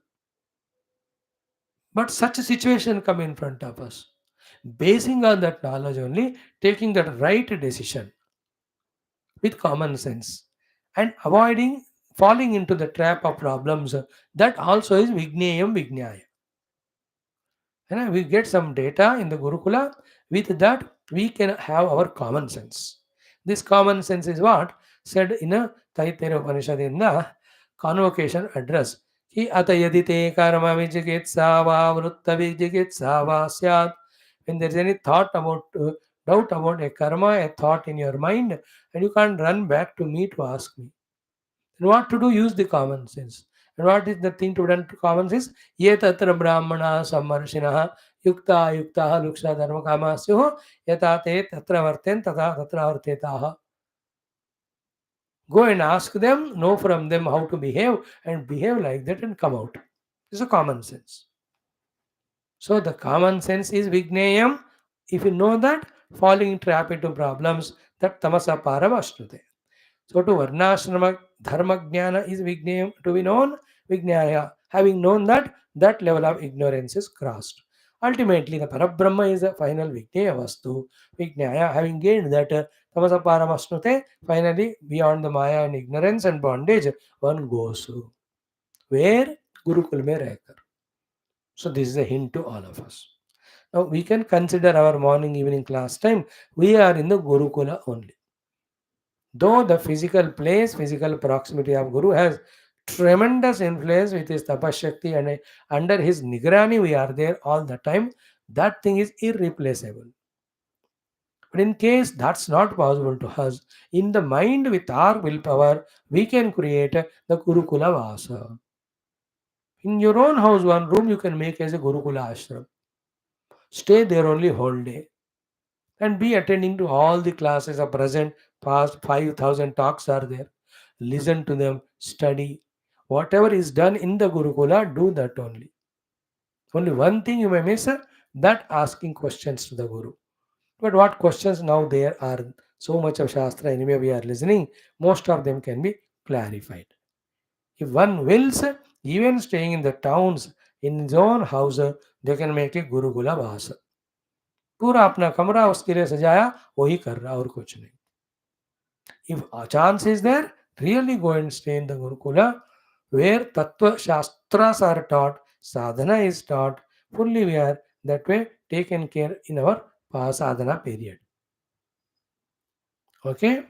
But such a situation come in front of us. Basing on that knowledge only, taking that right decision with common sense and avoiding falling into the trap of problems, that also is Vigneyam Vignaya. And we get some data in the Gurukula, with that we can have our common sense. This common sense is what? Said in a Taittiriya Upanishad in the convocation address. Ki ata yadi te karma vijigitsa va vrutta vijigitsa va syat. When there is any thought about, doubt about a karma, a thought in your mind, and you can't run back to me to ask me. Then what to do? Use the common sense. And what is the thing to be done to common sense? Ye tatra brahmana sammarshinaha yukta yuktaha luksha dharma kamasyo yata te tatra varten tata tatra vartetaha. Go and ask them, know from them how to behave, and behave like that and come out. This is a common sense. So the common sense is Vigneyam. If you know that, falling trap into problems that tamasa paramashnute. So to varnashrama dharma jnana is vignyam to be known, vignaya. Having known that, that level of ignorance is crossed. Ultimately, the Parabrahma is the final Vigneya Vastu. Vignaya, having gained that Tamasa Paramasnute, finally, beyond the Maya and ignorance and bondage, one goes to where Gurukul mein rehkar. So this is a hint to all of us. Now we can consider our morning evening class time. We are in the Gurukula only. Though the physical place, physical proximity of Guru has tremendous influence with his tapashakti and under his nigrani we are there all the time, that thing is irreplaceable. But in case that's not possible to us, in the mind with our willpower, we can create the Gurukula Vasa. In your own house, one room you can make as a Gurukula ashram. Stay there only whole day and be attending to all the classes are present. Past 5,000 talks are there. Listen to them, study. Whatever is done in the Gurukula, do that only. Only one thing you may miss, that asking questions to the Guru. But what questions now there are so much of Shastra anyway we are listening, most of them can be clarified. If one wills, even staying in the towns, in his own house, they can make a Gurukula Vasa. पूरा अपना कमरा उसके लिए सजाया, वही कर रहा और कुछ नहीं. If a chance is there, really go and stay in the Gurukula where Tattva Shastras are taught, sadhana is taught, fully we are that way taken care in our sadhana period. Okay?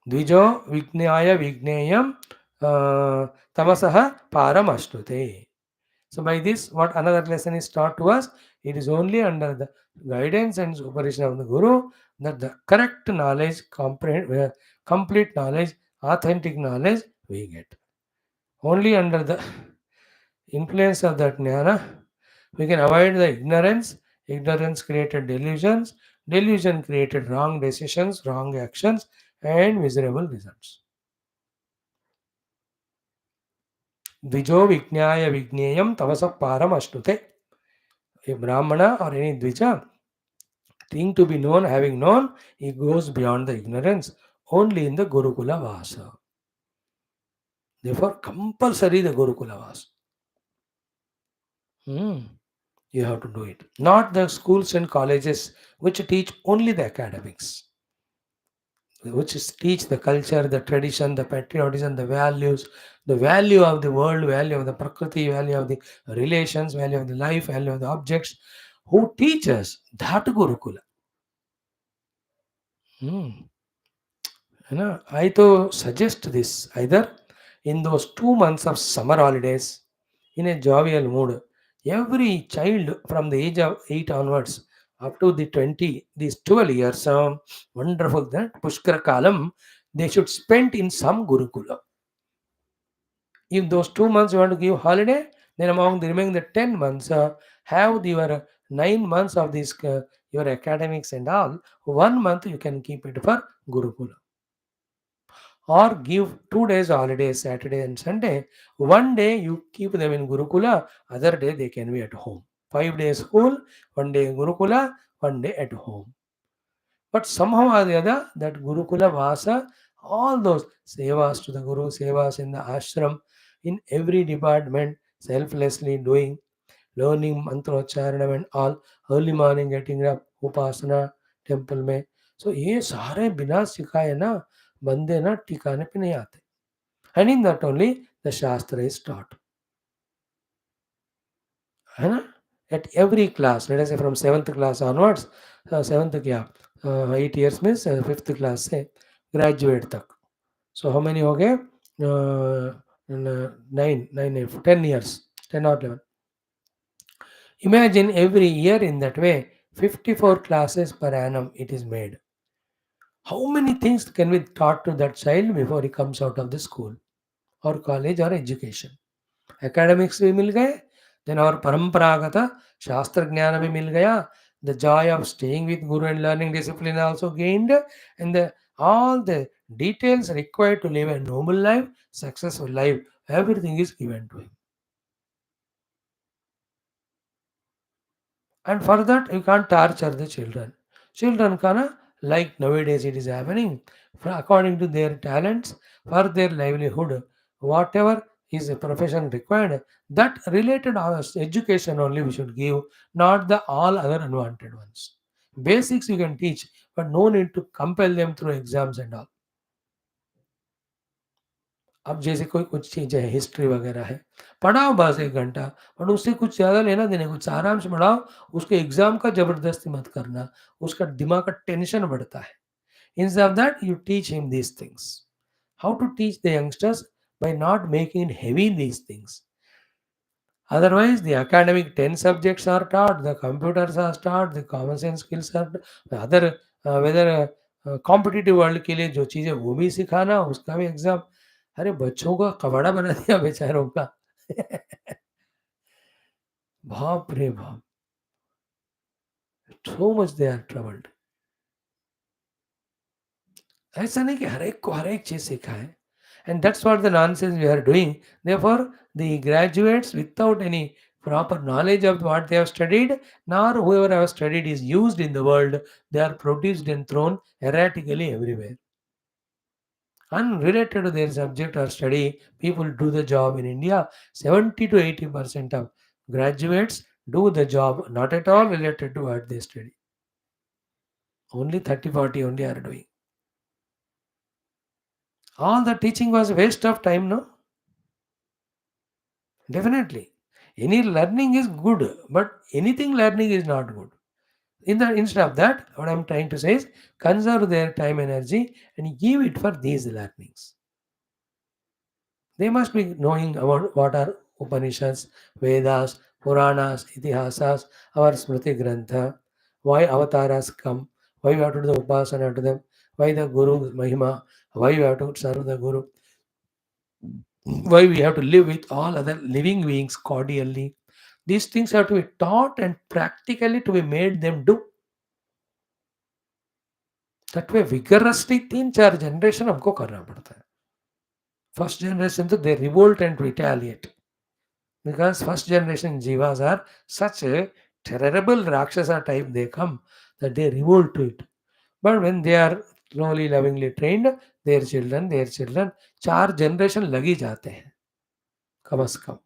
Dvijo Vignaya Vignayam Tamasaha Paramashnute. So by this, what another lesson is taught to us, it is only under the guidance and supervision of the Guru that the correct knowledge, complete knowledge, authentic knowledge we get. Only under the influence of that jnana, we can avoid the ignorance. Ignorance created delusions. Delusion created wrong decisions, wrong actions, and miserable results. Dvijo Vignaya Vigneyam Tavasa Param Ashnute. A Brahmana or any Dvija, thing to be known, having known, he goes beyond the ignorance only in the Gurukula Vasa. Therefore, compulsory the Gurukula Vasa. You have to do it. Not the schools and colleges which teach only the academics, which teach the culture, the tradition, the patriotism, the values, the value of the world, value of the Prakriti, value of the relations, value of the life, value of the objects. Who teaches that Gurukula? I to suggest this either in those 2 months of summer holidays in a jovial mood. Every child from the age of 8 onwards up to the 20, these 12 years, wonderful that Pushkara Kalam, they should spend in some Gurukula. If those 2 months you want to give holiday, then among the remaining the 10 months, have your 9 months of this your academics and all. 1 month you can keep it for Gurukula. Or give 2 days holiday, Saturday and Sunday. One day you keep them in Gurukula, other day they can be at home. 5 days school, 1 day Gurukula, 1 day at home. But somehow or the other, that Gurukula Vasa, all those sevas to the Guru, sevas in the ashram, in every department, selflessly doing, learning mantrocharanam and all, early morning getting up, upasana, temple में. So ये सारे बिना सिखाए ना बंदे ना ठिकाने पे नहीं आते. And in that only the Shastra is taught. है ना? At every class, let us say from 7th class onwards, 7th क्या 8 years means 5th class से graduate तक. So how many हो गए? 10 years, 10 or 11. Imagine every year in that way, 54 classes per annum it is made. How many things can be taught to that child before he comes out of the school or college or education? Academics भी मिल गए, then our paramparagatha shastra jnana भी मिल गया, the joy of staying with Guru and learning discipline also gained, and all the details required to live a noble life, successful life, everything is given to him. And for that, you can't torture the children. Children kana, like nowadays it is happening, according to their talents, for their livelihood, whatever is a profession required, that related education only we should give, not the all other unwanted ones. Basics you can teach, but no need to compel them through exams and all. अब जैसे कोई कुछ चीज़ है, history वगैरह है, पढ़ाओ बस 1 घंटा, बट उससे कुछ ज़्यादा लेना-देना, कुछ सारांश पढ़ाओ, उसको एग्ज़ाम का ज़बरदस्ती मत करना, उसका दिमाग का टेंशन बढ़ता है। Instead of that, you teach him these things. How to teach the youngsters? By not making it heavy these things. Otherwise, the academic 10 subjects are taught, the computers are taught, the common sense skills are the other whether competitive world के लिए जो चीज़ें वो भी सिखाना, उसका भी exam. अरे बच्चों का कबाड़ा बना दिया बेचारों का। बाप रे बाप! So much they are troubled. ऐसा नहीं कि हर एक को हर एक चीज़ सिखाएँ। And that's what the nonsense we are doing. Therefore, the graduates without any proper knowledge of what they have studied, nor whoever have studied is used in the world, they are produced and thrown erratically everywhere. Unrelated to their subject or study, people do the job in India. 70 to 80% of graduates do the job not at all related to what they study. Only 30-40 only are doing. All the teaching was a waste of time, no? Definitely. Any learning is good, but anything learning is not good. Instead of that, what I'm trying to say is conserve their time energy and give it for these learnings. They must be knowing about what are Upanishads, Vedas, Puranas, Itihasas, our Smriti Grantha, why avatars come, why we have to do the Upasana to them, why the Guru Mahima, why we have to serve the Guru, why we have to live with all other living beings cordially. These things have to be taught and practically to be made them do. That way vigorously 3-4 generation हमको करना पड़ता है. First generation तो they revolt and retaliate. Because first generation jivas are such a terrible Rakshasa type they come that they revolt to it. But when they are slowly lovingly trained, their children 4 generation लग ही जाते हैं कम से कम.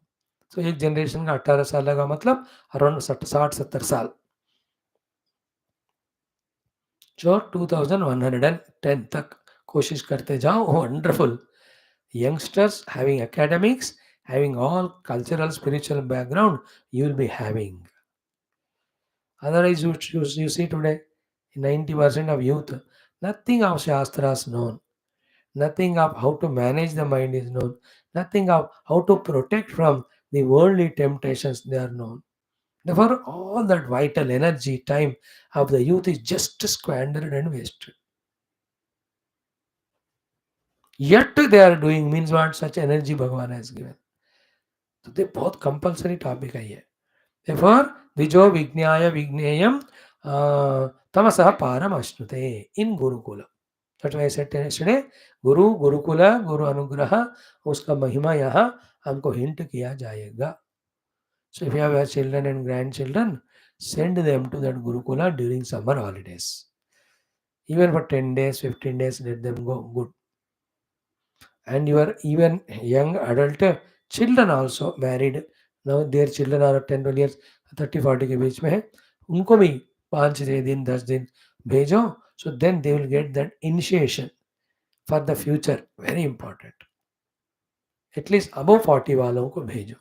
तो एक generation का 18 साल लगा मतलब अराउंड 60-70 साल. जो 2110 तक कोशिश करते जाओ, wonderful. Youngsters having academics, having all cultural, spiritual background, you will be having. Otherwise, you see today, 90% of youth, nothing of Shastras known, nothing of how to manage the mind is known, nothing of how to protect from the worldly temptations they are known. Therefore, all that vital energy, time of the youth is just squandered and wasted. Yet they are doing means what such energy Bhagavan has given. तो ये बहुत compulsory topic है ये. Therefore, द्विजो विज्ञाय विज्ञेयम तमसः पारम अश्नुते in Gurukula. That's why I said yesterday, गुरुकुला, गुरु अनुग्रह, उसका महिमा यहाँ हमको हिंट किया जाएगा. So if you have your children and grandchildren, send them to that Gurukula during summer holidays. Even for 10 days, 15 days, let them go good. And your even young adult children also married, now their children are 10-12 years, 30-40 के बीच में है, उनको भी 5 दिन 10 दिन भेजो. So then they will get that initiation for the future, very important. At least above 40 वालों को भेजो.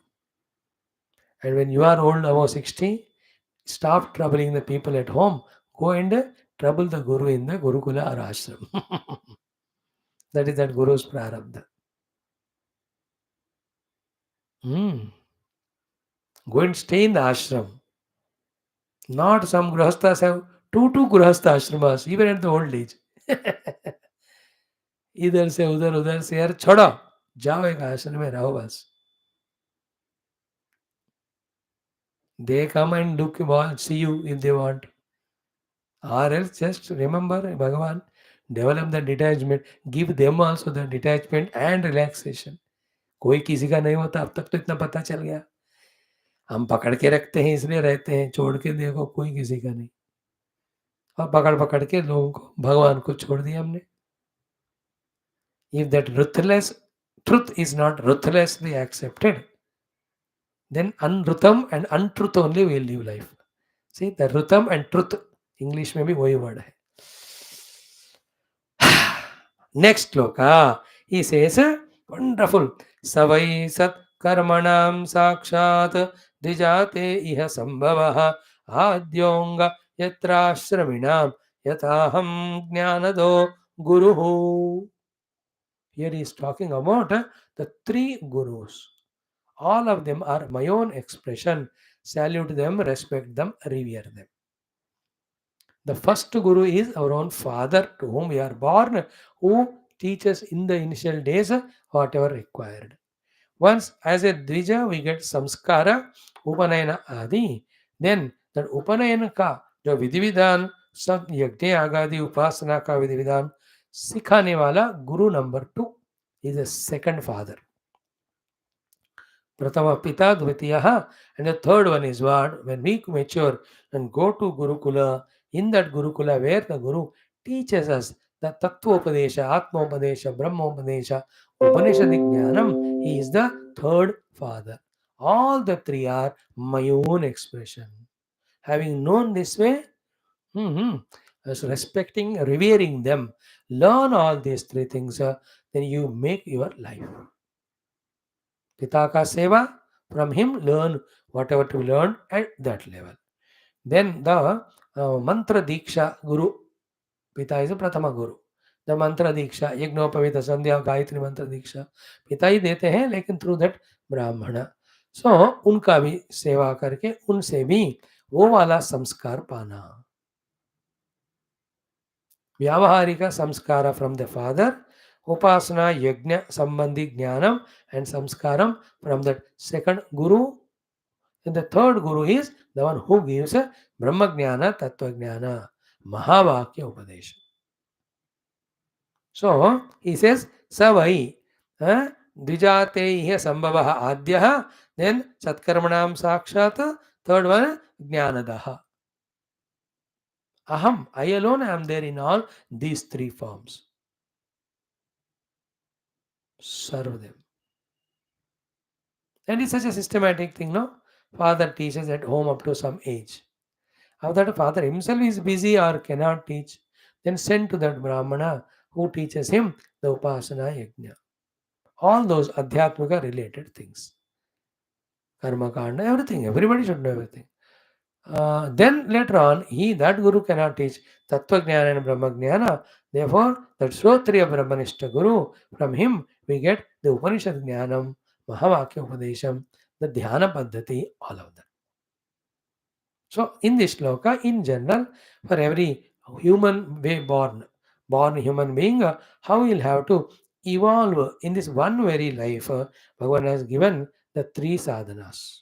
And when you are old, above 60, stop troubling the people at home. Go and trouble the Guru in the Gurukula or ashram. That is that Guru's prarabdha. Go and stay in the ashram. Not some grahasthas have two grahastha ashramas, even at the old age. इधर से उधर से यार छोड़ो, जाओ एक आश्रम में रहो बस. They come and look about, see you if they want. Or else just remember Bhagavan, develop the detachment, give them also the detachment and relaxation. कोई किसी का नहीं होता, अब तक तो इतना पता चल गया. हम पकड़ के रखते हैं इसलिए रहते हैं, छोड़ के देखो कोई किसी का नहीं. और पकड़ के लोगों को, भगवान को छोड़ दिया हमने. If that ruthless truth is not ruthlessly accepted, then unrutam and untruth only will live life. See, the rutam and truth, English में भी वही word है. Next sloka, he says, wonderful. Savai sat karmanam sakshat dijate iha sambhavaha adyonga yatrashraminam yataham jnanado guruhu. Here he is talking about the three gurus. All of them are my own expression. Salute them, respect them, revere them. The first guru is our own father to whom we are born, who teaches in the initial days whatever required. Once as a Dvija we get samskara, upanayana adi, then that upanayana ka जो विधि विधान सब यज्ञ आगादि उपासना का विधि विधान सिखाने वाला गुरु number 2 is a second father. Pratama Pita Dvitiyaha, and the third one is what? When we mature and go to Gurukula, in that Gurukula where the Guru teaches us the Tattvopadesha, Atmopadesha, Brahmopadesha, Upanishadic Jnanam, he is the third father. All the three are my own expression. Having known this way, as respecting, revering them, learn all these three things, then you make your life. Pita ka seva, from him learn whatever to learn at that level. Then the mantra diksha guru, Pita is a Pratama guru. The mantra diksha, यज्ञोपवीत संध्या गायत्री मंत्र दीक्षा पिता ही देते हैं, लेकिन through that ब्राह्मण. सो उनका भी सेवा करके उनसे भी वो वाला संस्कार पाना. व्यावहारिक संस्कार from the father, upasana yajna sambandhi jnanam and samskaram from that second guru. And the third guru is the one who gives a brahma jnana, tattva jnana, mahavakya upadesha. So he says savai dvijate ihe sambhavaha adyaha, then satkarmanam sakshata, third one jnanadaha. Aham, I alone am there in all these three forms. Serve them. And it's such a systematic thing, no? Father teaches at home up to some age. After that, father himself is busy or cannot teach, then send to that Brahmana who teaches him the Upasana Yajna. All those Adhyatmika related things. Karma Kanda, everything. Everybody should know everything. Then later on, that Guru cannot teach Tattva Jnana and Brahma Jnana. Therefore, that Shrotriya Brahmanishta Guru, from him we get the Upanishad Jnanam, Mahavakya Upadesham, the Dhyana Paddhati, all of that. So, in this sloka, in general, for every human born human being, how he'll have to evolve in this one very life, Bhagavan has given the three sadhanas.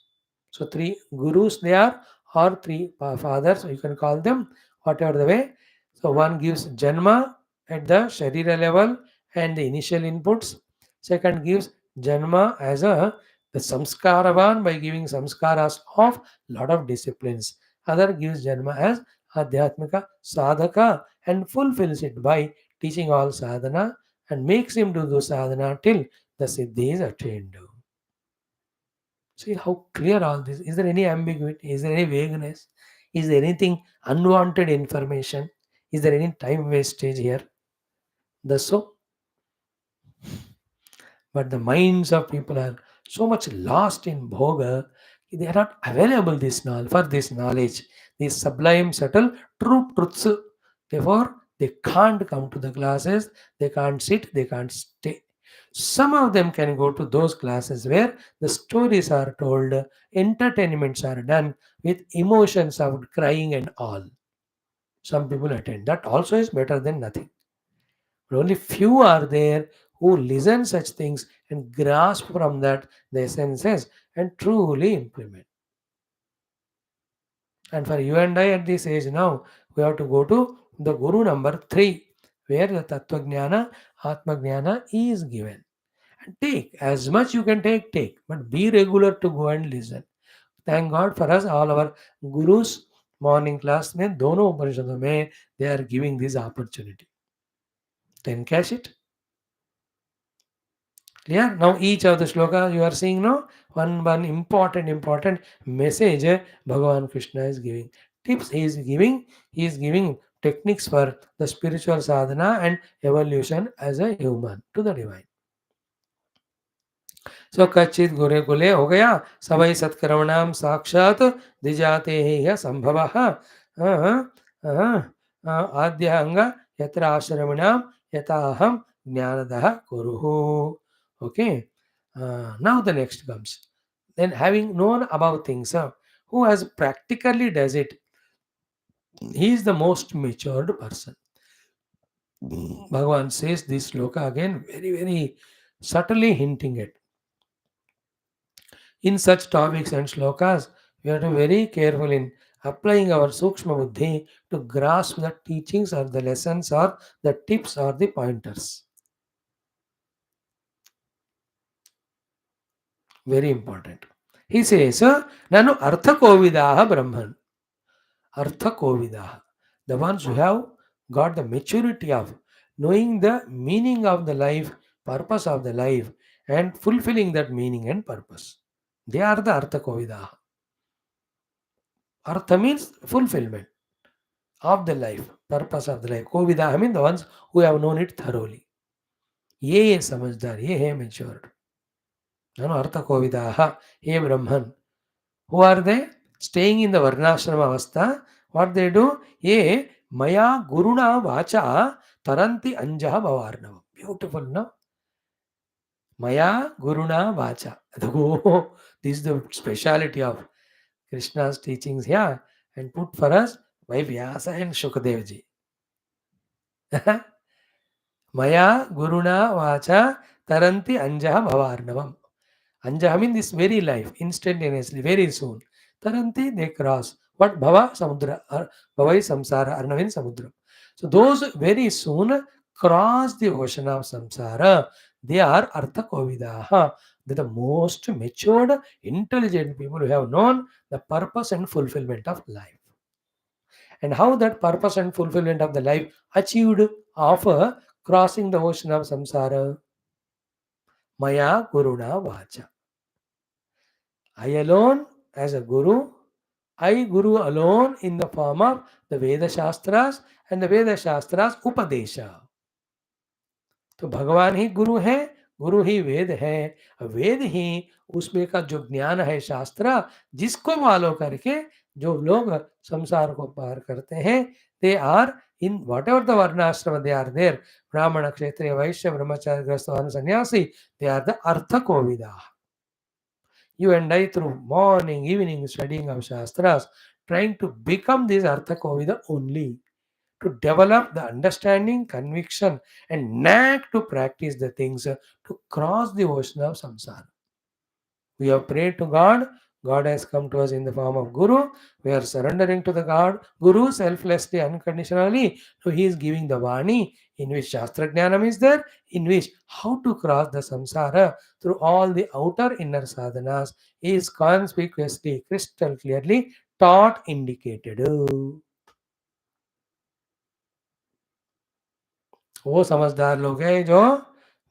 So, three gurus they are, or three fathers, you can call them, whatever the way. So, one gives janma at the sharira level and the initial inputs. Second gives janma as the samskaravan by giving samskaras of lot of disciplines. Other gives janma as adhyatmika sadhaka and fulfills it by teaching all sadhana and makes him to do sadhana till the siddhi is attained. See how clear all this. Is there any ambiguity? Is there any vagueness? Is there anything unwanted information? Is there any time wastage here? Thus so. But the minds of people are so much lost in bhoga, they are not available for this knowledge, these sublime, subtle, true truths. Therefore, they can't come to the classes, they can't sit, they can't stay. Some of them can go to those classes where the stories are told, entertainments are done with emotions of crying and all. Some people attend. That also is better than nothing. But only few are there who listen such things and grasp from that the essences and truly implement. And for you and I at this age now, we have to go to the Guru number 3, where the Tattva Jnana, Atma Jnana is given. And take as much you can take, but be regular to go and listen. Thank God for us, all our gurus, morning class में दोनों उपनिषदों में they are giving this opportunity, then catch it. Clear? Now each of the shloka you are seeing now, one important message Bhagavan Krishna is giving. Tips he is giving techniques for the spiritual sadhana and evolution as a human to the divine. So कच्चित गुरुकुले हो गया सवै सत्कर्मणाम साक्षात द्विजाते ही संभवः आद्य अंग यत्र आश्रमिणाम यथाहम ज्ञानदः कुरुः. Okay, now the next comes. Then having known about things, who has practically does it, he is the most matured person. Bhagavan says this sloka again, very subtly hinting at. In such topics and shlokas, we have to be very careful in applying our sukshma buddhi to grasp the teachings or the lessons or the tips or the pointers. Very important. He says, Nanu artha kovidaha brahman. Artha kovidaha. The ones who have got the maturity of knowing the meaning of the life, purpose of the life, and fulfilling that meaning and purpose. They are the artha kovidaha. Artha means fulfillment of the life, purpose of the life. Kovidaha means the ones who have known it thoroughly. Ye samajhdar, ye hai matured. Nanu artha kovidaha, ye brahman. Who are they? Staying in the varnashrama avastha. What they do? Ye maya guruna vacha taranti anjaha bhavarnavam. Beautiful, no? Maya guruna vacha. This is the speciality of Krishna's teachings here and put for us by Vyasa and Shukadevji. Maya guruna vacha taranti anjaha bhavarnavam. Anjaha means this very life, instantaneously, very soon. Taranti, they cross. What? Bhava samudra. Bhavai samsara. Arnavin samudra. So those very soon cross the ocean of samsara. They are artha kovidaha. They are the most matured, intelligent people who have known the purpose and fulfillment of life. And how that purpose and fulfillment of the life achieved of crossing the ocean of samsara? Maya guruna vacha. I alone as a guru, I guru alone in the form of the Veda Shastras and the Veda Shastras Upadesha. तो भगवान ही गुरु है, गुरु ही वेद है, वेद ही उसमें का जो ज्ञान है शास्त्र, जिसको फॉलो करके जो लोग संसार को पार करते हैं, they are in whatever the varnashrama they are there, ब्राह्मण क्षत्रिय वैश्य ब्रह्मचारी गृहस्थ सन्यासी, दे आर द अर्थ कोविदा. You and I, through morning, evening studying of Shastras, trying to become this Artha Kovida only, to develop the understanding, conviction, and knack to practice the things to cross the ocean of samsara. We have prayed to God. God has come to us in the form of Guru. We are surrendering to the God, Guru selflessly, unconditionally. So He is giving the Vani, in which Shastra Jnanam is there, in which how to cross the samsara through all the outer inner sadhanas is conspicuously, crystal clearly taught, indicated. वो समझदार लोग हैं जो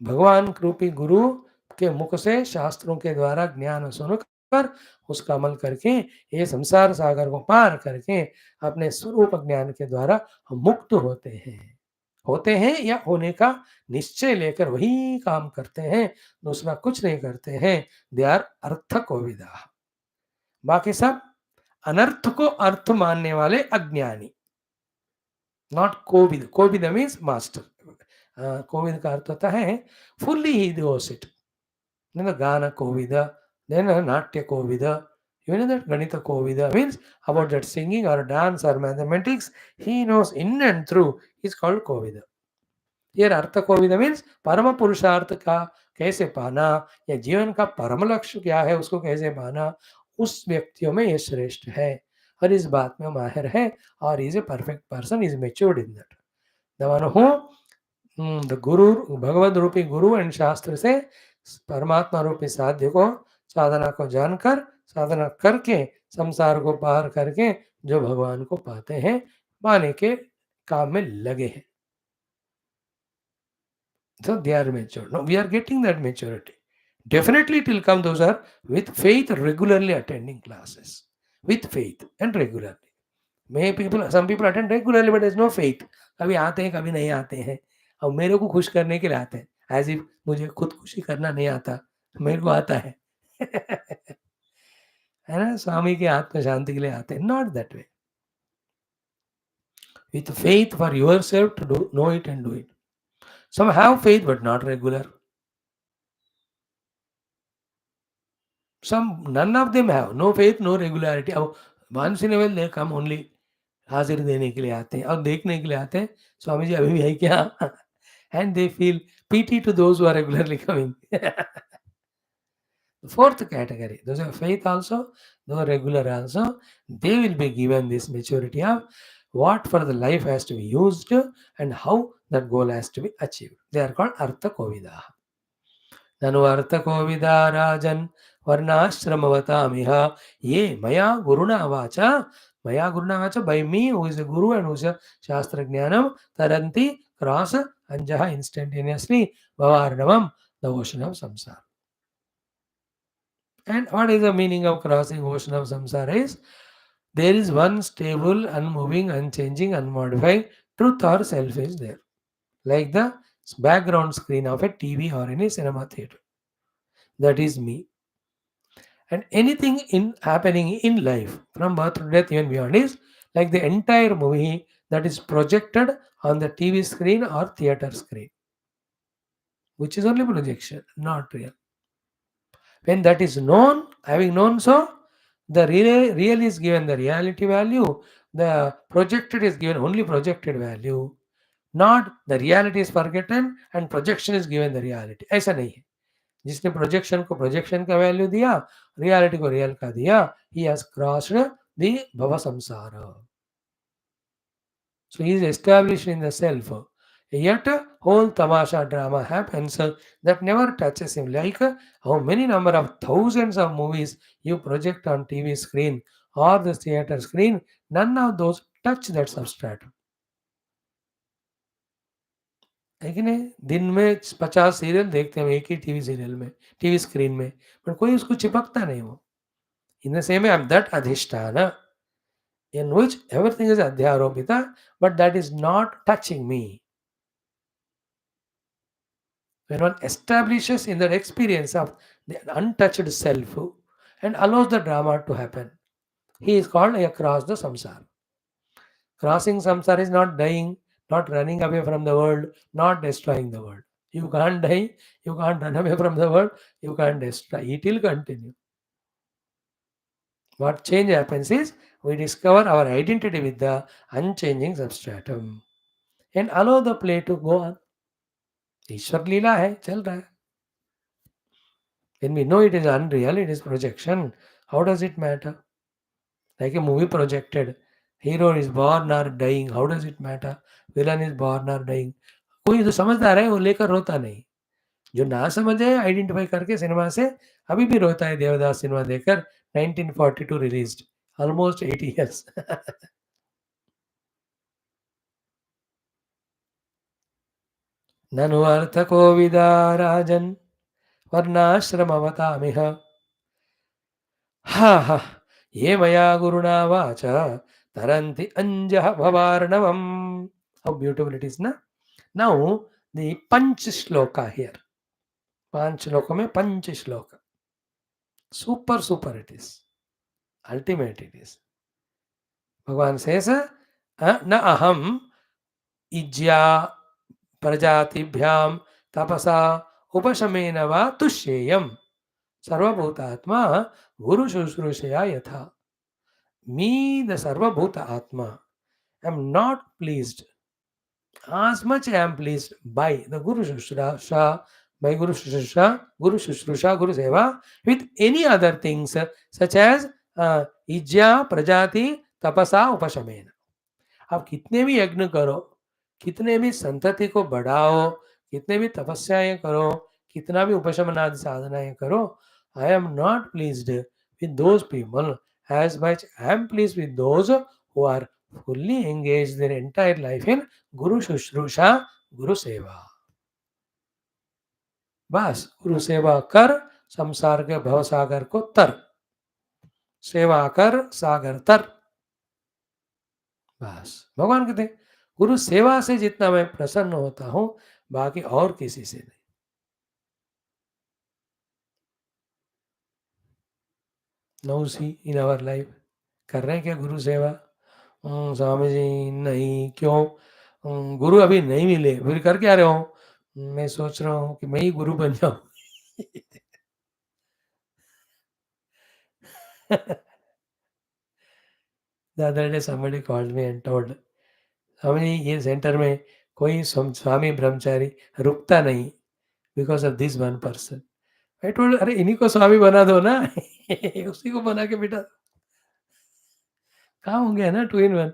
भगवान रूपी गुरु के मुख से शास्त्रों के द्वारा ज्ञान सुनकर उसका अमल करके ये संसार सागर को पार करके अपने स्वरूप ज्ञान के द्वारा हम मुक्त होते हैं या होने का निश्चय लेकर वही काम करते हैं, दूसरा कुछ नहीं करते हैं. दे आर अर्थ कोविदा. बाकी सब अनर्थ को अर्थ मानने वाले अज्ञानी. नॉट कोविद. कोविद मीन्स मास्टर. कोविद का अर्थ होता है फुल्ली ही knows it. गाना कोविद, then नाट्य Kovind. You know that Ganita Kovida means about that singing or dance or mathematics. He knows in and through. It's called Kovida. Here Artha Kovida means परम पुरुषार्थ का कैसे पाना या जीवन का परम लक्ष्य क्या है उसको कैसे पाना, उस व्यक्तियों में ये श्रेष्ठ है और इस बात में माहिर है और is a perfect person, is matured in that. The one who the Guru, Bhagavad रूपी गुरु एंड शास्त्र से परमात्मा रूपी साध्य को साधना को जानकर साधना करके संसार को पार करके जो भगवान को पाते हैं, पाने के काम में लगे हैं. So they are mature. Now we are getting that maturity. Definitely it will come. Those are with faith, regularly attending classes. With faith and regularly. May people, some people attend regularly, but there's no faith. कभी आते हैं, कभी नहीं आते हैं. और मेरे को खुश करने के लिए आते हैं. As if मुझे खुद खुशी करना नहीं आता, मेरे को आता है. है ना, स्वामी के आत्म शांति के लिए आते हैं. Not that way. With faith for yourself to do, know it and do it. Some have faith but not regular. Some, none of them have. No faith, no regularity. अब once in a while they come only हाजिर देने के लिए आते हैं और देखने के लिए आते हैं, स्वामी जी अभी भी है क्या? And they feel pity to those who are regularly coming. The fourth category, those who have faith also, those who are regular also, they will be given this maturity of what for the life has to be used and how that goal has to be achieved. They are called Artha Kovida. ननु अर्थकोविदा राजन् वर्णाश्रमवतामिह ये मया गुरुणा वाचा by me who is a guru and who is a shastra jnanam taranti cross anjaha instantaneously vavarnavam, the ocean of samsara. And what is the meaning of crossing ocean of samsara is there is one stable, unmoving, unchanging, unmodified truth or self is there, like the background screen of a TV or any cinema theater. That is me. And anything in happening in life from birth to death even beyond is like the entire movie that is projected on the TV screen or theater screen, which is only projection, not real. When that is known, having known so, the real is given the reality value, the projected is given only projected value, not the reality is forgotten and projection is given the reality. ऐसा नहीं है. जिसने projection को projection का value दिया, reality को real का दिया, he has crossed the bhava samsara. So he is established in the self. Yet whole tamasha drama happens that never touches him. Like how many number of thousands of movies you project on TV screen or the theater screen, none of those touch that substratum. है कि नहीं? दिन में 50 serial देखते हैं एक ही TV serial में, TV screen में, पर कोई उसको चिपकता नहीं वो. In the same way, I am that adhisthana in which everything is adhyaropita, but that is not touching me. When one establishes in that experience of the untouched self and allows the drama to happen, he is called across the samsara. Crossing samsara is not dying, not running away from the world, not destroying the world. You can't die, you can't run away from the world, you can't destroy. It will continue. What change happens is we discover our identity with the unchanging substratum and allow the play to go on. ईश्वर लीला है, चल रहा है. When we know it is unreal, it is projection, how does it matter? Like a movie projected, hero is born or dying, how does it matter? Villain is born or dying. कोई जो समझदार है वो लेकर रोता नहीं. जो ना समझे आइडेंटिफाई करके सिनेमा से अभी भी रोता है. देवदास सिनेमा देखकर 1942 रिलीज्ड, ऑलमोस्ट 80 years. ननु अर्थकोविदा राजन् वर्णाश्रमवतामिह हा हा ये मया गुरुणा वाचा तरन्ति अंजः भवार्णवम्. How beautiful it is, na? Now the punch shloka here. 5 श्लोकों में पंच श्लोक. Super it is. Ultimate it is. Bhagavan says, na aham ijya प्रजातिभ्याम तपसा उपशमेन वा तुष्येयम सर्वभूतात्मा गुरु शुश्रूषया यथा. Me, the Sarvabhuta Atma, am not pleased as much I am pleased by the Guru Shushrusa, by Guru Shushrusa, Guru Shushrusa, Guru Seva, with any other things such as Ijya, Prajati, Tapasa, Upashamena. आप कितने भी यज्ञ करो, कितने भी संतति को बढ़ाओ, कितने भी तपस्याएं करो, कितना भी उपशमनादि साधनाएं करो, I am not pleased with those people as much I am pleased with those who are fully engaged their entire life in Guru Shushrusha, Guru Seva. बस गुरु सेवा कर संसार के भव सागर को तर, सेवा कर सागर तर. बस भगवान कहते हैं गुरु सेवा से जितना मैं प्रसन्न होता हूं, बाकी और किसी से नहीं. No see in our life कर रहे हैं क्या गुरु सेवा? स्वामी जी नहीं. क्यों? गुरु अभी नहीं मिले. फिर कर क्या रहे हो? मैं सोच रहा हूँ कि मैं ही गुरु बन जाऊं. The other day somebody called me and told, Swami ji ये सेंटर में कोई स्वामी ब्रह्मचारी रुकता नहीं because of this one person. I told अरे इन्हीं को स्वामी बना दो ना. उसी को बना के बिठा दो. कहाँ होंगे ना टू इन वन,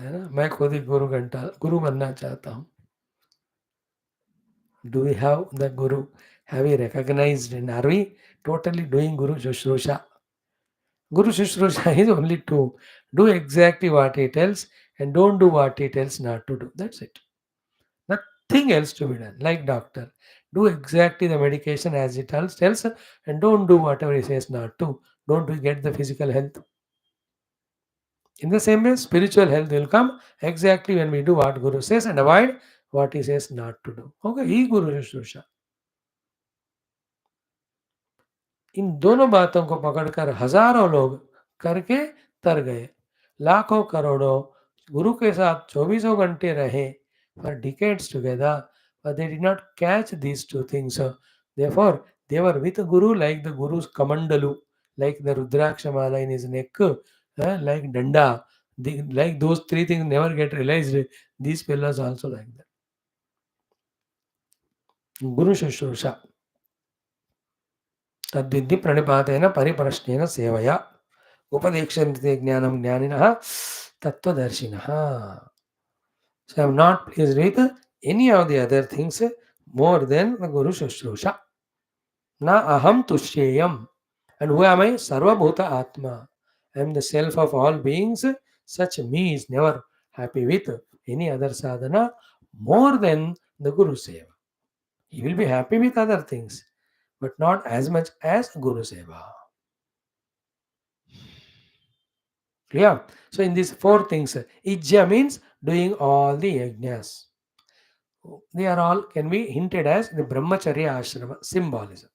है ना. मैं खुद ही गुरु घंटा गुरु बनना चाहता हूँ. Do we have the Guru? Have we recognized and are we totally doing Guru Shushrusha? Guru Shushrusha is only to do exactly what he tells and don't do what he tells not to do. That's it. Nothing else to be done. Like doctor, do exactly the medication as he tells and don't do whatever he says not to. Don't we get the physical health? In the same way, spiritual health will come exactly when we do what Guru says and avoid what he says not to do. Okay, he Guru Shushrusha. इन दोनों बातों को पकड़कर हजारों लोग करके तर गए. लाखों करोड़ों गुरु के साथ 24 घंटे रहे for decades together, but they did not catch these two things. So, therefore, they were with Guru like the Guru's kamandalu, like the Rudraksha mala in his neck, like danda. Like those three things never get realized. These fellows also like that. Guru Shushrusha. तद्विद्धि प्रणिपातेन परिप्रश्नेन सेवया उपदेक्षन्ते ज्ञानं ज्ञानिनः तत्त्वदर्शिनः. So I am not pleased with any of the other things more than the Guru Shushrusha. Na aham tushyayam. And who am I? Sarvabhuta Atma. I am the self of all beings. Such me is never happy with any other sadhana more than the Guru Seva. He will be happy with other things, but not as much as Guru Seva. Clear? So in these four things, Ijja means doing all the yajnas. They are all can be hinted as the Brahmacharya Ashrama symbolism.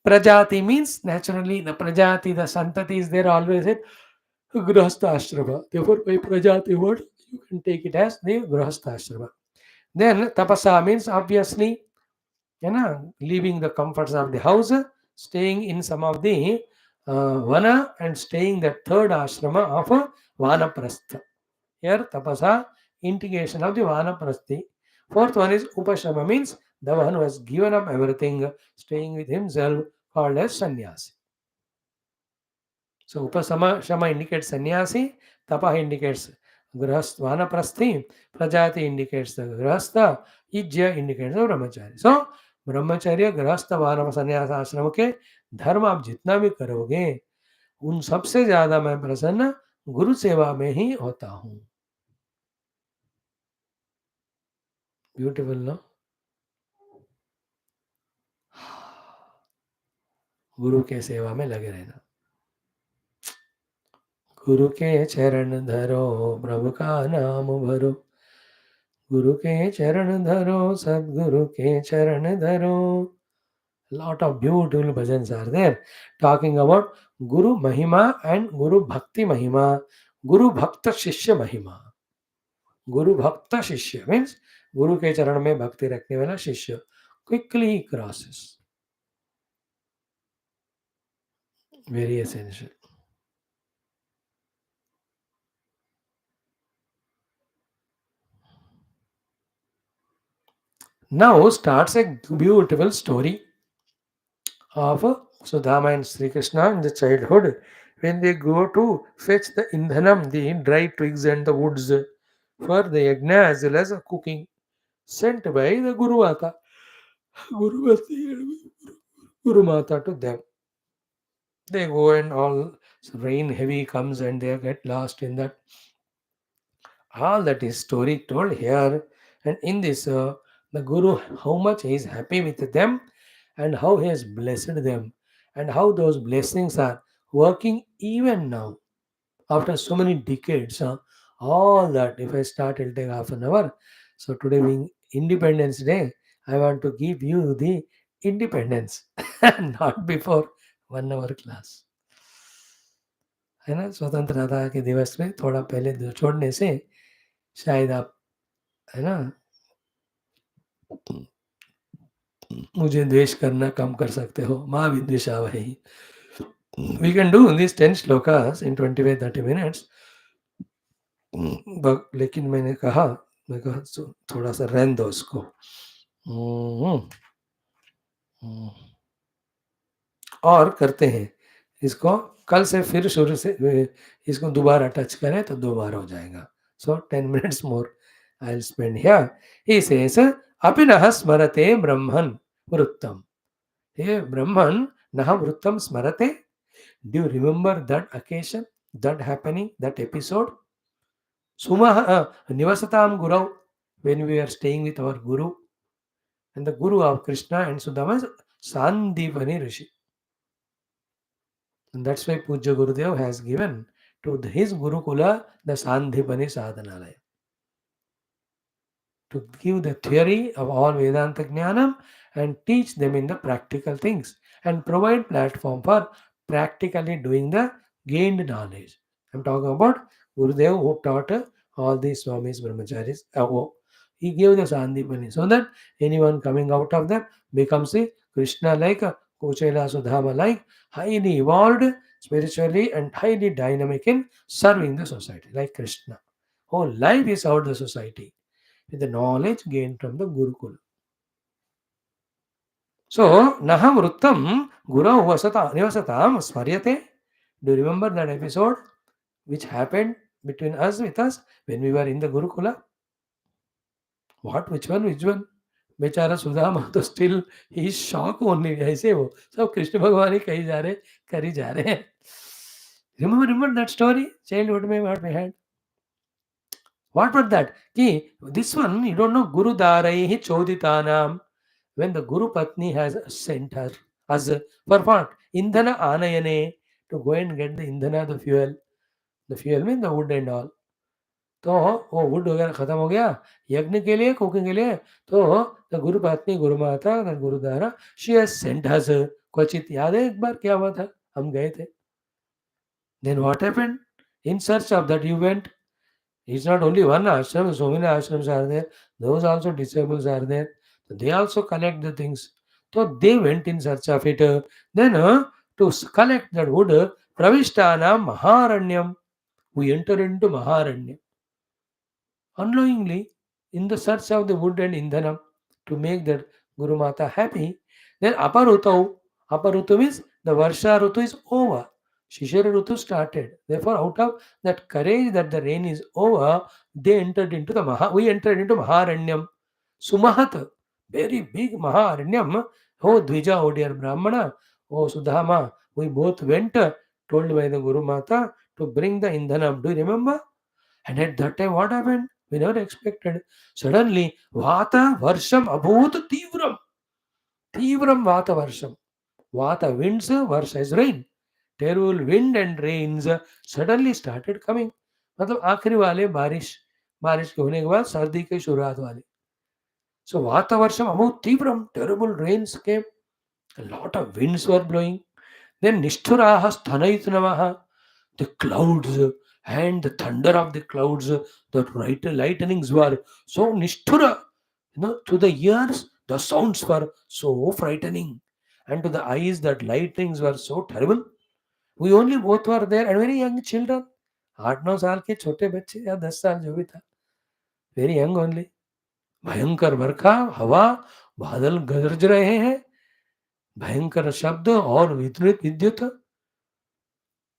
Prajati means naturally the Prajati, the Santati is there always in Grahastha Ashrama. Therefore, by Prajati word, you can take it as the Grahastha Ashrama. Then Tapasa means obviously, leaving the comforts of the house, staying in some of the vana and staying the third ashrama of Vanaprastha. Here tapasa, integration of the Vanaprasthi. Fourth one is Upashrama means the one who has given up everything, staying with himself, called as sannyasi. So Upasama Shama indicates sannyasi, Tapa indicates Grahastha Vanaprasthi, Prajati indicates the Grahastha, Ijya indicates the Brahmachari. So ब्रह्मचर्य गृहस्थ वानर संन्यास आश्रम के धर्म आप जितना भी करोगे उन सबसे ज्यादा मैं प्रसन्न गुरु सेवा में ही होता हूं. Beautiful no. गुरु के सेवा में लगे रहना. गुरु के चरण धरो प्रभु का नाम भरो. गुरु के चरण धरो सदगुरु के चरण धरो. Lot of beautiful bhajans are there talking about Guru Mahima and Guru Bhakti Mahima, Guru Bhakta Shishya Mahima. Guru Bhakta Shishya means Guru के चरण में भक्ति रखने वाला शिष्य. Quickly he crosses. Very essential. Now starts a beautiful story of Sudhama and Sri Krishna in the childhood when they go to fetch the indhanam, the dry twigs and the woods for the yajna as well as cooking, sent by the Guruvata. Guruvati. Guru Mata to them. They go and all rain heavy comes and they get lost in that. All that is story told here. And in this, the Guru, how much he is happy with them and how he has blessed them and how those blessings are working even now after so many decades. All that, if I start, it'll take half an hour. So today being Independence Day, I want to give you the independence, not before 1 hour class. है ना, स्वतंत्रता के दिवस में थोड़ा पहले छोड़ने से शायद आप, है ना, मुझे द्वेष करना कम कर सकते हो। माँ विद्वेषा वही। वी कैन डू दिस 10 श्लोकास इन 25-30 मिनट्स। लेकिन मैं कहा थोड़ा सा रहने दो उसको। और करते हैं इसको, कल से फिर शुरू से इसको दोबारा टच करें तो 2 बार हो जाएगा। So 10 minutes more I will spend here. He says अपिनः स्मरते ब्रह्मन् वृत्तम। हे ब्रह्मन, नः वृत्तम स्मरते। Do you remember that occasion, that happening, that episode? Sumah nivasatam gurau, when we are staying with our guru, and the guru of Krishna and Sudhama is Sandipani Rishi. And that's why Puja Gurudev has given to his Gurukula the Sandipani Sadhanalaya, to give the theory of all Vedanta Jnanam and teach them in the practical things and provide platform for practically doing the gained knowledge. I'm talking about Gurudev who taught all these Swamis Brahmacharis. He gave the Sandipani so that anyone coming out of them becomes a Krishna like, Kochela Sudhama like, highly evolved spiritually and highly dynamic in serving the society, like Krishna. Whole life is out the society with the knowledge gained from the Gurukula. So, Naha Vruttam Guru Nivasatam Smaryate. Do you remember that episode which happened between us with us when we were in the Gurukula? What? Which one? Which one? बेचारा सुदामा तो still he shock only, ऐसे वो सब कृष्ण भगवान ही कही जा रहे, करी जा रहे हैं। रिमेंबर दैट स्टोरी चाइल्डहुड में what we had? What was that? Ki, this one, you don't know, Guru Daraihi Choditanam. When the Guru Patni has sent her as for what? Indhana Anayane, to go and get the Indhana, the fuel. The fuel means the wood and all. तो वो would वगैरह खत्म हो गया यज्ञ के लिए, cooking के लिए, तो द गुरु पत्नी गुरु माता गुरुद्वारा शी हैज सेंट अस। क्वचित याद है एक बार क्या हुआ था, हम गए थे। Then what happened? In search of that you went. It's not only one ashram, so many ashrams are there. Those also disabled are there. So they also collect the things. So they went in search of it. Then to collect that wood, Pravishtana Maharanyam. We enter into Maharanyam. Unknowingly, in the search of the wood and indhanam to make that Guru Mata happy. Then Aparutu means the Varsha Rutu is over. Shishira Rutu started. Therefore, out of that courage that the rain is over, they entered into the we entered into Maharanyam. Sumahat, very big Maharanyam. Oh Dvija, oh dear Brahmana, oh Sudhama, we both went, told by the Guru Mata, to bring the Indhanam. Do you remember? And at that time, what happened? We never expected. Suddenly, Vata Varsham Abhut Tivram. Tivram Vata Varsham. Vata winds, Varsha is rain. Terrible wind and rains suddenly started coming. मतलब आखिरी वाले बारिश के होने के बाद सर्दी की शुरुआत वाली. So Vata Varsham Abhut Tivram. Terrible rains came. A lot of winds were blowing. Then Nishturaha Sthanait Namaha. The clouds and the thunder of the clouds, the lightnings were so nishthura. To the ears, the sounds were so frightening. And to the eyes, that lightnings were so terrible. We only both were there and very young children. 8-9 साल के छोटे बच्चे या 10 साल जो भी था. Very young only. भयंकर बरखा, हवा, बादल गरज रहे हैं, भयंकर शब्द और विद्युत.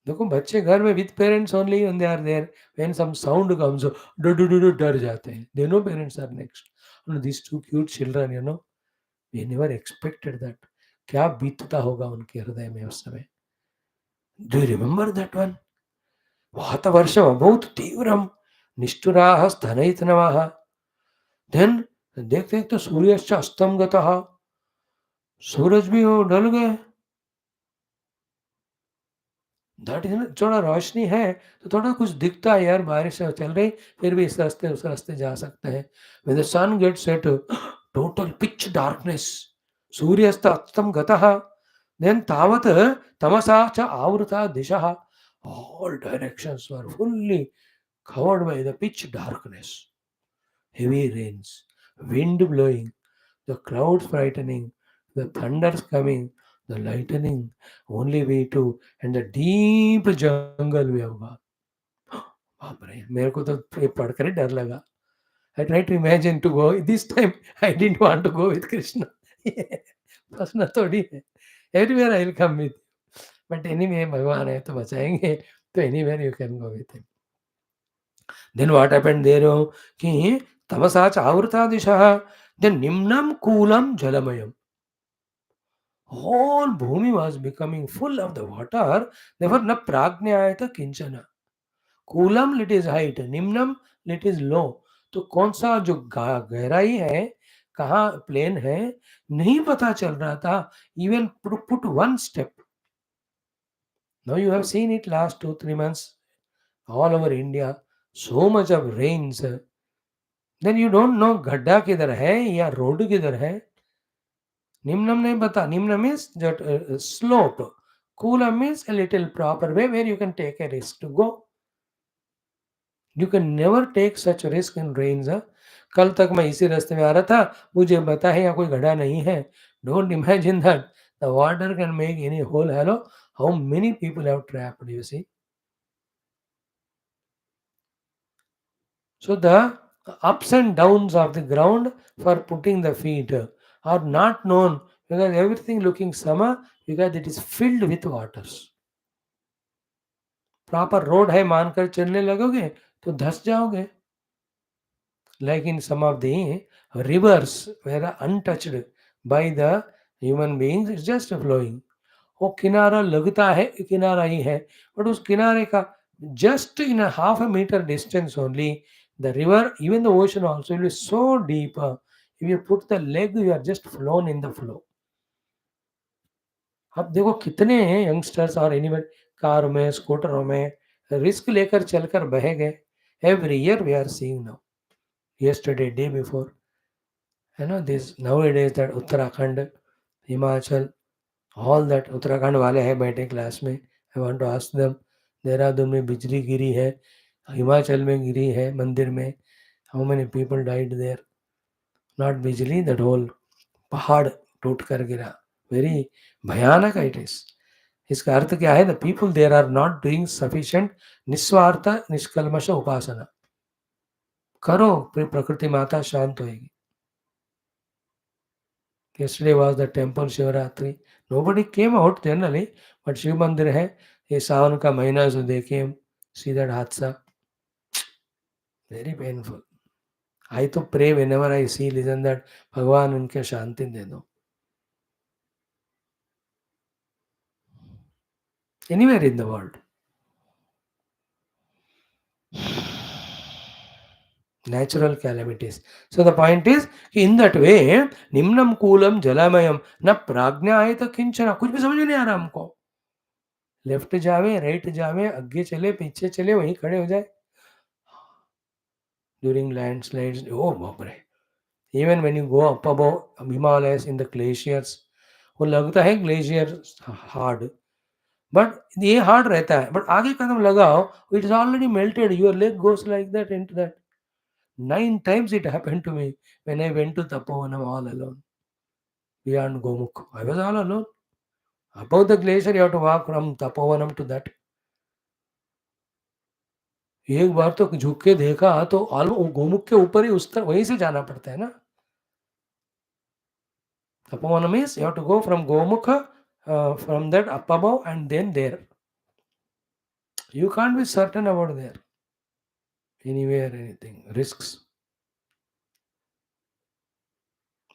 देखो बच्चे घर में with parents only when they are there, when some sound comes डर जाते हैं. They know parents are next. This two cute children, we never expected that. क्या बीतता होगा उनके हृदय में उस समय. Do you remember that one? वातवर्षम अभूत तीव्रम निष्ठुराः स्तनयितनवः. देन देखते देखते सूर्यश्च अस्तम गतः. सूरज भी वो ढल गए. दैट इज, थोड़ा रोशनी है तो थोड़ा कुछ दिखता है यार, बारिश चल रही, फिर भी इस रास्ते उस रास्ते जा सकते हैं. When the sun gets set, total pitch darkness. सूर्यस्त अस्तम गतः. देन तावत् तमसा च आवृता दिशः. All directions were fully covered by the pitch darkness. Heavy rains, wind blowing, the clouds frightening, the thunders coming, the lightning, only we two, and the deep jungle we have got. बाप रे, मेरे को तो ये पढ़कर ही डर लगा. I tried to imagine to go. This time I didn't want to go with Krishna. प्रश्न थोड़ी है. Everywhere I will come with. But anyway, भगवान है तो बचाएंगे. तो anywhere you can go with him. Then what happened there? कि तमसा च आवृता दिशः. Then निम्नम कूलम जलमयम. Whole bhumi was becoming full of the water. Therefore, न प्राज्ञायत किंचन. कूलम लिट इज हाइट, निम्नम लिट इज लो. तो कौन सा जो गहराई है, कहाँ प्लेन है, नहीं पता चल रहा था. Even put one step. Now you have seen it last 2-3 months all over India, so much of rains. Then you don't know गड्ढा किधर है या रोड किधर है. निम्नम नहीं पता. निम्नम is that slope. Coolam means a little proper way where you can take a risk to go. You can never take such risk in rains. कल तक मैं इसी रास्ते में आ रहा था, मुझे पता है यहाँ कोई गड्ढा नहीं है. Don't imagine that the water can make any hole. Hello, how many people have trapped, you see. So the ups and downs of the ground for putting the feet are not known, because everything looking sama, because it is filled with waters. Proper road है मानकर चलने लगोगे तो धस जाओगे. Like in some of the rivers were untouched by the human beings, it's just flowing. वो किनारा लगता है किनारा ही है, बट उस किनारे का just in a half a meter distance only, the river, even the ocean also will be so deep. If you put the leg, you are just flown in the flow. अब देखो कितने youngsters और animal car में, स्कूटरों में risk लेकर चलकर बह गए. Every year we are seeing now. Yesterday, day before, this nowadays that Uttarakhand, Himachal, all that Uttarakhand वाले हैं बैठे क्लास में. I want to ask them, Dehradun में बिजली गिरी है, हिमाचल में गिरी है मंदिर में. How many people died there. Not बिजली, दैट होल पहाड़ टूट कर गिरा. वेरी भयानक इट इज. इसका अर्थ क्या है? The people there are not doing sufficient निस्वार्थ निष्कल्मश उपासना. करो, फिर प्रकृति माता शांत होएगी. Yesterday was the temple Shivaratri. Nobody came out generally, but Shiv Mandir है, ये सावन का महीना, so they came, see that हादसा. Very painful. I तो pray whenever I see, listen that भगवान उनके शांति दे दो. Anywhere in the world. Natural calamities. So the point is, in that way, निम्नम कूलम जलामयम न प्राज्ञायत किंचन. कुछ भी समझ में नहीं आ रहा हमको. लेफ्ट जावे, राइट जावे, आगे चले, पीछे चले, वहीं खड़े हो जाए. During landslides, oh बाप रे. Even when you go up above Himalayas in the glaciers, वो लगता है ग्लेशियर हार्ड, बट ये हार्ड रहता है. बट आगे कदम लगाओ, it is already melted. Your leg goes like that into that. 9 times it happened to me when I went to Tapovanam all alone beyond Gomukh. I was all alone. Above the glacier, you have to walk from Tapovanam to that. एक बार तो झुक के देखा तो गोमुख के ऊपर ही उस तरफ वहीं से जाना पड़ता है ना. Tapovanam is you have to go from Gomukha, from that up above and then there. You can't be certain about there. Anywhere, anything. Risks.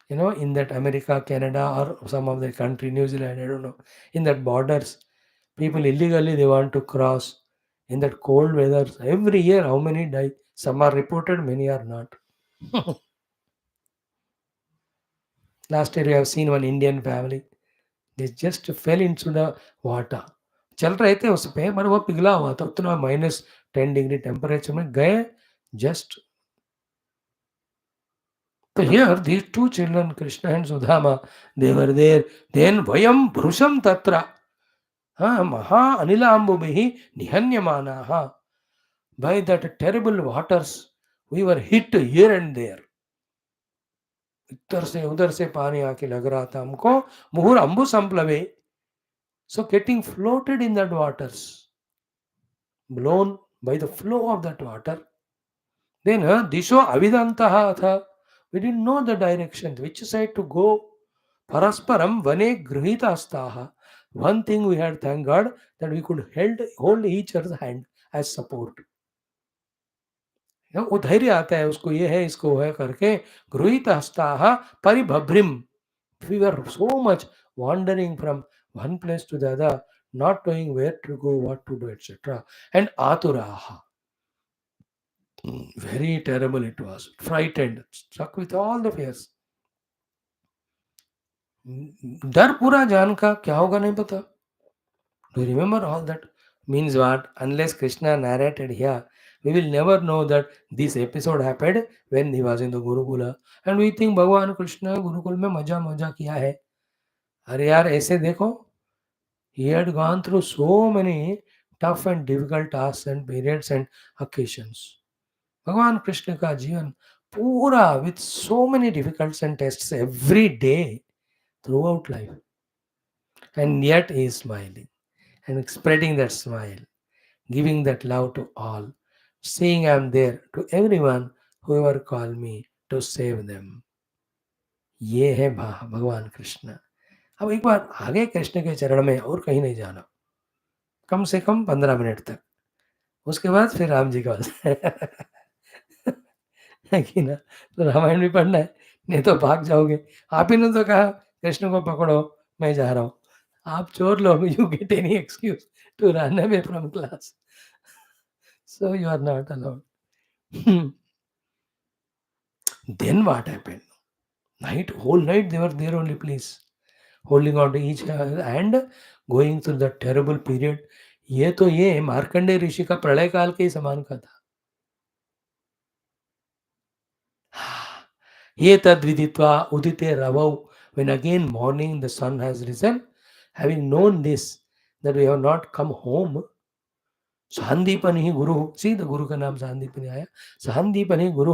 In that America, Canada, or some of the country, New Zealand, I don't know, in that borders, people illegally they want to cross in that cold weather. Every year, how many die? Some are reported, many are not. Last year, we have seen one Indian family. They just fell into the water. चल रहे थे उस पे पर वो पिघला हुआ था उतना -10 डिग्री टेम्परेचर में गए just. So here these two children, Krishna and Sudhama, they were there. Then Vayam Bhrusham Tatra Maha Anilambubihi Nihanyamanaha. By that terrible waters, we were hit here and there. इधर से उधर से पानी आके लग रहा था हमको. मुहुर अम्बु संप्लवे. So getting floated in that waters, blown by the flow of that water. Then Disho Avidantaha atha. We didn't know the direction, which side to go. Parasparam vane grihita astaha. One thing we had, thank God, that we could hold each other's hand as support. वो धैर्य आता है उसको, ये है इसको है करके. गृहीत हस्ताः परिभभ्रिम. We were so much wandering from one place to the other, not knowing where to go, what to do, etc. And aturaha. Very terrible it was. Frightened, struck with all the fears. डर पूरा जान का क्या होगा नहीं पता. Do you remember all that? Means what? Unless Krishna narrated here, we will never know that this episode happened when he was in the Gurukula. And we think भगवान कृष्ण गुरुकुल में मजा मजा किया है. अरे यार ऐसे देखो, he had gone through so many tough and difficult tasks and periods and occasions. भगवान कृष्ण का जीवन पूरा with so many difficulties and tests every day throughout life. And yet he is smiling and spreading that smile, giving that love to all, saying I am there to everyone whoever call me to save them. ये है भगवान कृष्ण. अब एक बार आगे कृष्ण के चरण में और कहीं नहीं जाना, कम से कम 15 मिनट तक. उसके बाद फिर राम जी का है कि ना. तो रामायण भी पढ़ना है, नहीं तो भाग जाओगे. आप ही ने तो कहा कृष्ण को पकड़ो, मैं जा रहा हूँ. आप चोर लोग, you get any excuse to run away from class. So you are not allowed. Then what happened? Whole night they were there only, please. Holding on to each other and going through that terrible period. ये तो ये मार्कंडेय ऋषि का प्रलय काल के ही समान का था. ये तद विदित्वा उदिते रवौ. When again morning the sun has risen, having known this, that we have not come home, सहान्दीपन he Guru. See the गुरु का नाम सहान्दीपन आया. सहान्दीपन ही गुरु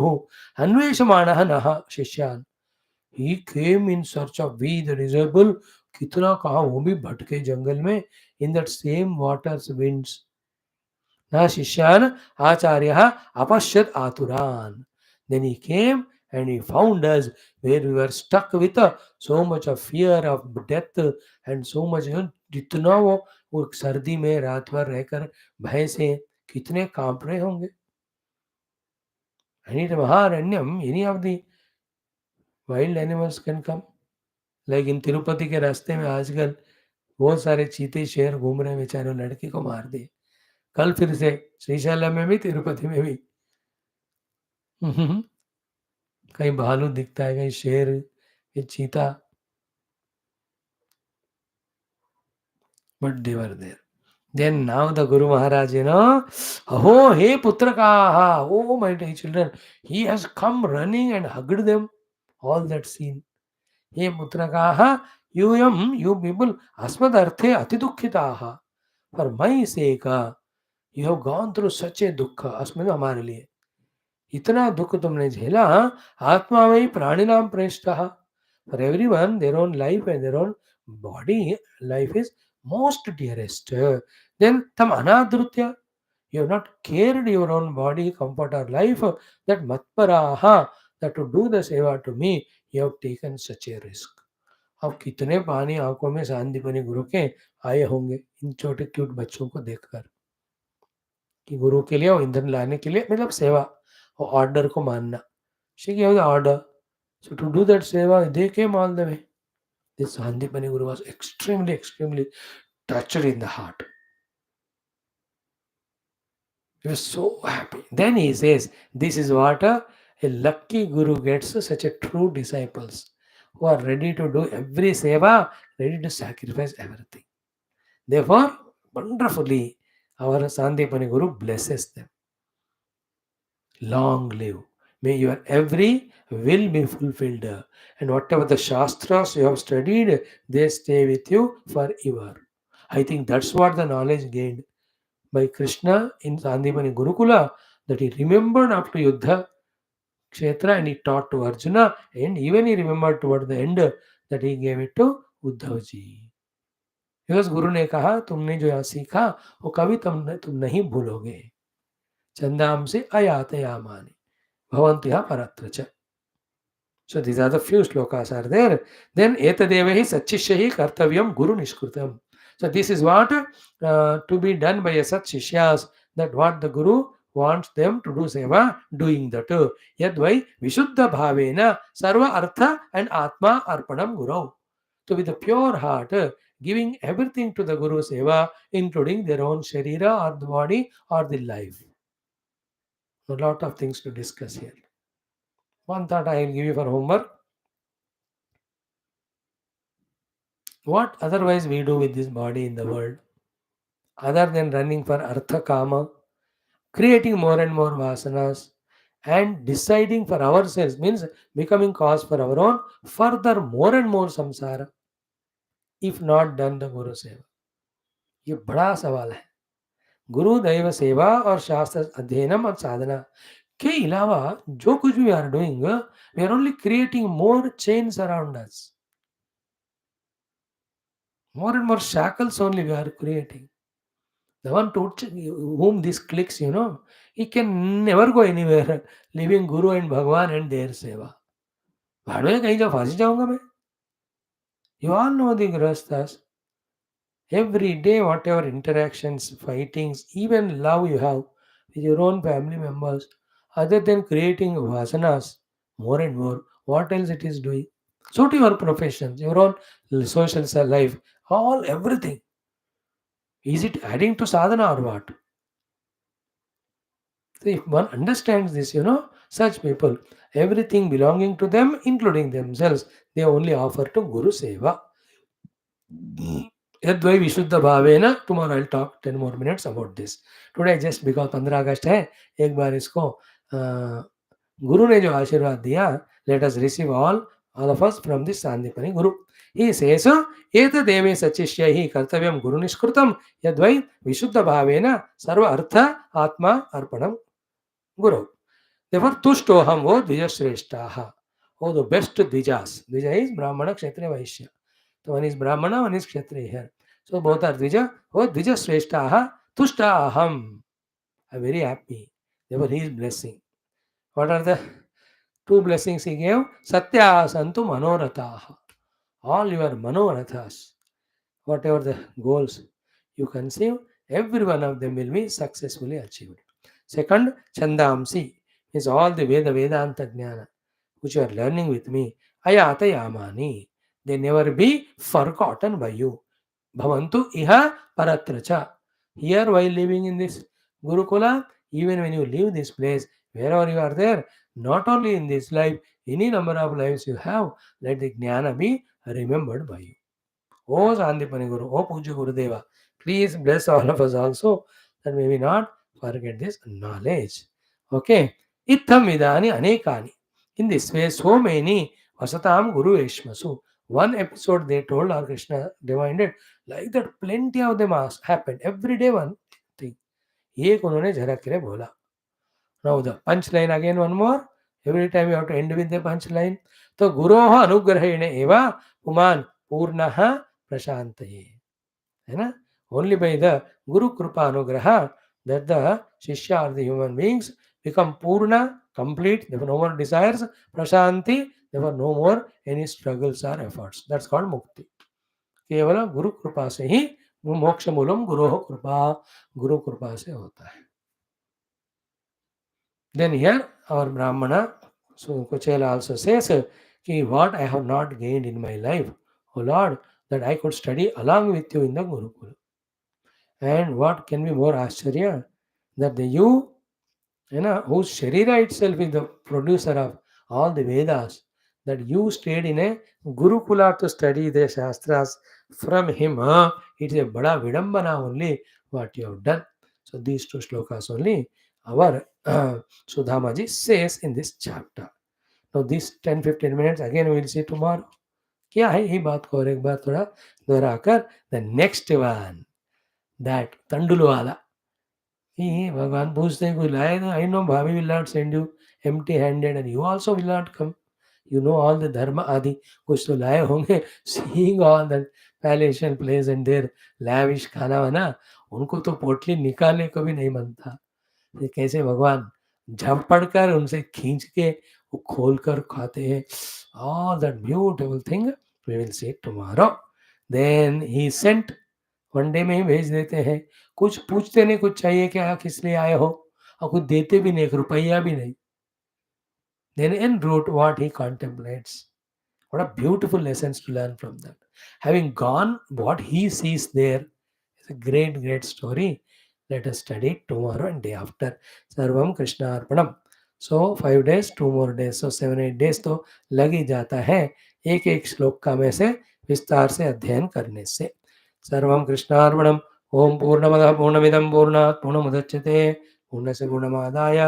अन्वेषमाणः नः शिष्यान्. He came in search of we the disciple. कितना कहा, वो भी भटके जंगल में, in that same waters winds. न शिष्यान् आचार्यः अपश्यत् आतुरान्. Then he came and he found us where we were stuck with so much of fear of death and so much. जितना वो सर्दी में रात भर रहकर भय से कितने कांप रहे होंगे. And in महारण्यम any of the wild animals can come. लेकिन तिरुपति के रास्ते में आजकल बहुत सारे चीते शेर घूम रहे हैं, बेचारे लड़के को मार दिए. कल फिर से श्रीशैलम में भी, तिरुपति में भी कहीं भालू दिखता है, कहीं शेर, ये चीता. But they were there. Then now the Guru Maharaj, Aho, hey Putrakaha, oh my dear children, he has come running and hugged them. All that scene. Hey Putrakaha, you people, asmadarthe atidukkhitaha. For my sake, you have gone through such a dukkha. अस्मद हमारे लिए इतना दुख तुमने झेला. आत्मा में ही प्राणिनाम प्रेष्ठः. For everyone, their own life and their own body life is most dearest. Then tam anadrutya, you have not cared your own body, comfort or life, that matparaha, that to do the seva to me, you have taken such a risk. अब कितने पानी आंखों में शांतिपनी गुरु के आए होंगे इन छोटे cute बच्चों को देखकर, कि गुरु के लिए और ईंधन लाने के लिए, मतलब सेवा और ऑर्डर को मानना. She gave the order. So to do that seva, they came all the way. This Sandipani Guru was extremely, extremely touched in the heart. He was so happy. Then he says, this is what a lucky Guru gets, such a true disciples who are ready to do every seva, ready to sacrifice everything. Therefore, wonderfully, our Sandipani Guru blesses them. Long live. May your every will be fulfilled. And whatever the Shastras you have studied, they stay with you forever. I think that's what the knowledge gained by Krishna in Sandipani Gurukula, that he remembered after Yuddha Kshetra and he taught to Arjuna, and even he remembered toward the end that he gave it to Uddhav ji. Because गुरु ने कहा तुमने जो यहाँ सीखा वो कभी तुम नहीं भूलोगे. चंदाम से अयातयामानि भवन्त्यः परत्र च. So these are the few slokas are there. Then etadevahi satshishyahi kartavyam guru nishkrutam. So this is what to be done by a such shishyas, that what the guru wants them to do seva, doing that. Yadvai vishuddha bhavena sarva artha and atma arpanam guru. So with a pure heart, giving everything to the guru seva, including their own sharira or the body or the life. A lot of things to discuss here. One thought I will give you for homework. What otherwise we do with this body in the world, other than running for artha kama, creating more and more vasanas, and deciding for ourselves, means becoming cause for our own further more and more samsara, if not done the guru seva. ये बड़ा सवाल है. गुरु दैव सेवा और शास्त्र अध्ययनम और साधना के अलावा जो कुछ भी are doing, we are only creating more chains around us. More and more shackles only we are creating. The one to whom this clicks, he can never go anywhere, leaving Guru and Bhagwan and their seva. भाड़ में कहीं जाओ फांसी जाऊंगा मैं. You all know the grastas. Every day, whatever interactions, fightings, even love you have with your own family members, other than creating vasanas more and more, what else it is doing? So to your professions, your own social life, all everything. Is it adding to sadhana or what? So if one understands this, such people, everything belonging to them, including themselves, they only offer to Guru Seva. Yadvai Vishuddha Bhavena. Tomorrow I'll talk 10 more minutes about this. Today just because 15 अगस्त है, एक बार इसको गुरु ने जो आशीर्वाद दिया, let us receive all of us from this Sandipani Guru. He says, एतदेवे सचिष्यैः कर्तव्यं गुरु निष्कृतं यद्वै विशुद्ध भावेन सर्व अर्थ आत्मा अर्पणम Guru. Therefore, tushtoham wo dvijashreshtaha. Oh, the best dvijas. Dvija is Brahmana, Kshatriya, Vaishya. So one is Brahmana, one is Kshatriya here. So both are dvija. Oh, dvijashreshtaha tushtaham. I'm very happy. Therefore, he is blessing. What are the two blessings he gave? Satya santu manorathaha. All your manorathas, whatever the goals you conceive, every one of them will be successfully achieved. Second, Chandamsi is all the Vedanta Jnana which you are learning with me. Ayata Yamani. They never be forgotten by you. Bhavantu Iha Paratracha. Here, while living in this Gurukula, even when you leave this place, wherever you are there, not only in this life, any number of lives you have, let the Jnana be remembered by you. Oh Sandipani Guru, oh Puja Gurudeva, please bless all of us also, that may we not forget this knowledge. Okay. Itham vidani anekani. In this way, so many vasatam guru eshmasu. One episode they told our Krishna reminded, like that plenty of them happened. Every day one thing. एक उन्होंने झलक के बोला. Now the punchline again one more. Every time you have to end with the punchline. तो गुरोः अनुग्रहेण एव पुमान् पूर्णः प्रशान्तये. है ना? Only by the Guru Kripa Anugraha that the Shishya or the human beings become Purna, complete, there were no more desires, Prashanti, there were no more any struggles or efforts. That's called Mukti. केवल गुरु कृपा से ही मोक्ष मूलम गुरु कृपा से होता है. Then here our Brahmana, so Kuchela also says, Ki what I have not gained in my life, O Lord, that I could study along with you in the Gurukula. And what can be more Ashcharya? That the whose Sharira itself is the producer of all the Vedas, that you stayed in a Gurukula to study the Shastras from him. It is a Bada Vidambana only what you have done. So these two slokas only our Sudhamaji says in this chapter. Now these 10-15 minutes again we will see tomorrow. क्या है ये बात को और एक बार थोड़ा दोहराकर द नेक्स्ट वन दैट तंडुल वाला ये भगवान पूछते हैं कोई लाए ना आई नो भाभी will not send you empty handed and you also will not come you know all the धर्म आदि कुछ तो लाए होंगे seeing all the palatial place and their lavish खाना वाना उनको तो पोटली निकालने को भी नहीं बनता ये कैसे भगवान झपड़ कर उनसे खींच के वो खोल कर खाते हैं all that beautiful thing we will see tomorrow then he sent one day में ही भेज देते हैं कुछ पूछते नहीं कुछ चाहिए क्या किस लिए आए हो और कुछ देते भी नहीं एक रुपया भी नहीं then in wrote what he contemplates what a beautiful lessons to learn from that having gone what he sees there is a great story let us study it tomorrow and day after sarvam krishna arpanam so 5 days 2 more days so 7-8 days तो लग ही जाता है एक एक श्लोक का में से विस्तार से अध्ययन करने से सर्वं कृष्णार्पणम् ओम पूर्णमदः पूर्णमिदं पूर्णात् पूर्णमुदच्यते पूर्णस्य पूर्णमादाय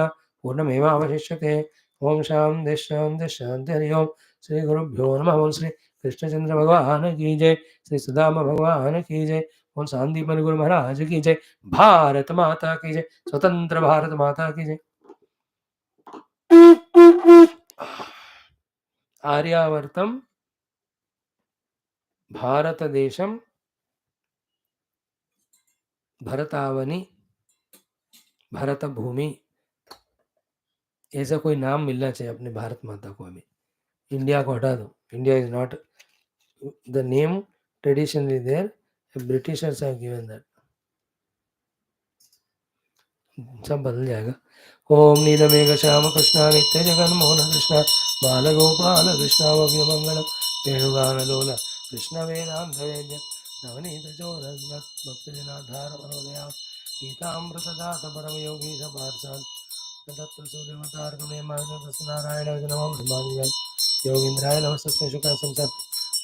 पूर्णमेवावशिष्यते ओम शांति शांति शांति हरि ओम श्री गुरुभ्यो नमः ओम श्री कृष्णचंद्र भगवान की जय श्री सुदामा भगवान की जय ओम शांतिपन गुरु महाराज की जय भारत माता की जय स्वतंत्र भारत माता की जय आर्यावर्तम भारत देशम भरतावनी भरत भूमि ऐसा कोई नाम मिलना चाहिए अपने भारत माता को हमें इंडिया को हटा दो India is not the name traditionally there Britishers have given that सब बदल जाएगा ओम नीलमेघ श्याम कृष्णा नित्य जगन मोहन कृष्णा बाल गोपाल कृष्णा भव्य मंगल वेणुगान लोल कृष्ण वेदांत वेद्य नवनीत चोर भक्त जनाधार मनोदया गीतामृत दात परम योगी सपार्षद तत्व सूर्यवतारकमे नारायण नमः योगींद्राय नमस्ते शुक्र संसद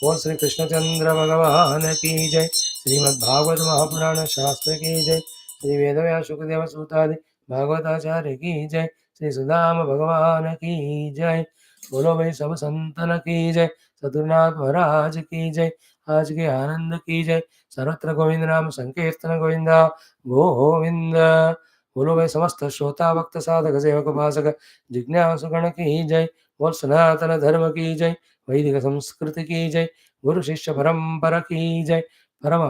बोल श्री कृष्णचंद्र भगवान की जय श्रीमद्भागवत महापुराण शास्त्र की जय श्री वेदव्यास शुकदेव सूतादि भागवताचार्य की जय श्री सुदाम भगवान की जय बोलो भाई सब संतन की जय सतुरनाथ महाराज की जय आज के आनंद की जय सर्वत्र गोविंद नाम संकीर्तन गोविंदा गोविंद बोलो भाई समस्त श्रोता भक्त साधक सेवक उपासक जिज्ञासुगण की जय बोल सनातन धर्म की जय वैदिक संस्कृति की जय गुरु शिष्य परंपरा की जय परम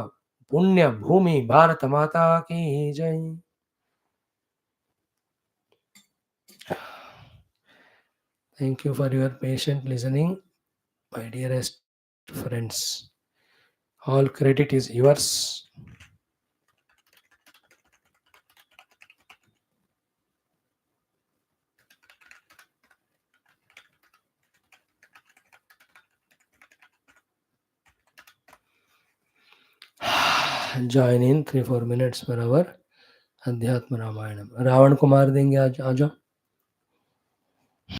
पुण्य भूमि भारत माता की जय thank you for your patient listening my dearest friends all credit is yours join in 3-4 minutes per hour अध्यात्म रामायणम रावण को मार देंगे आज आ जाओ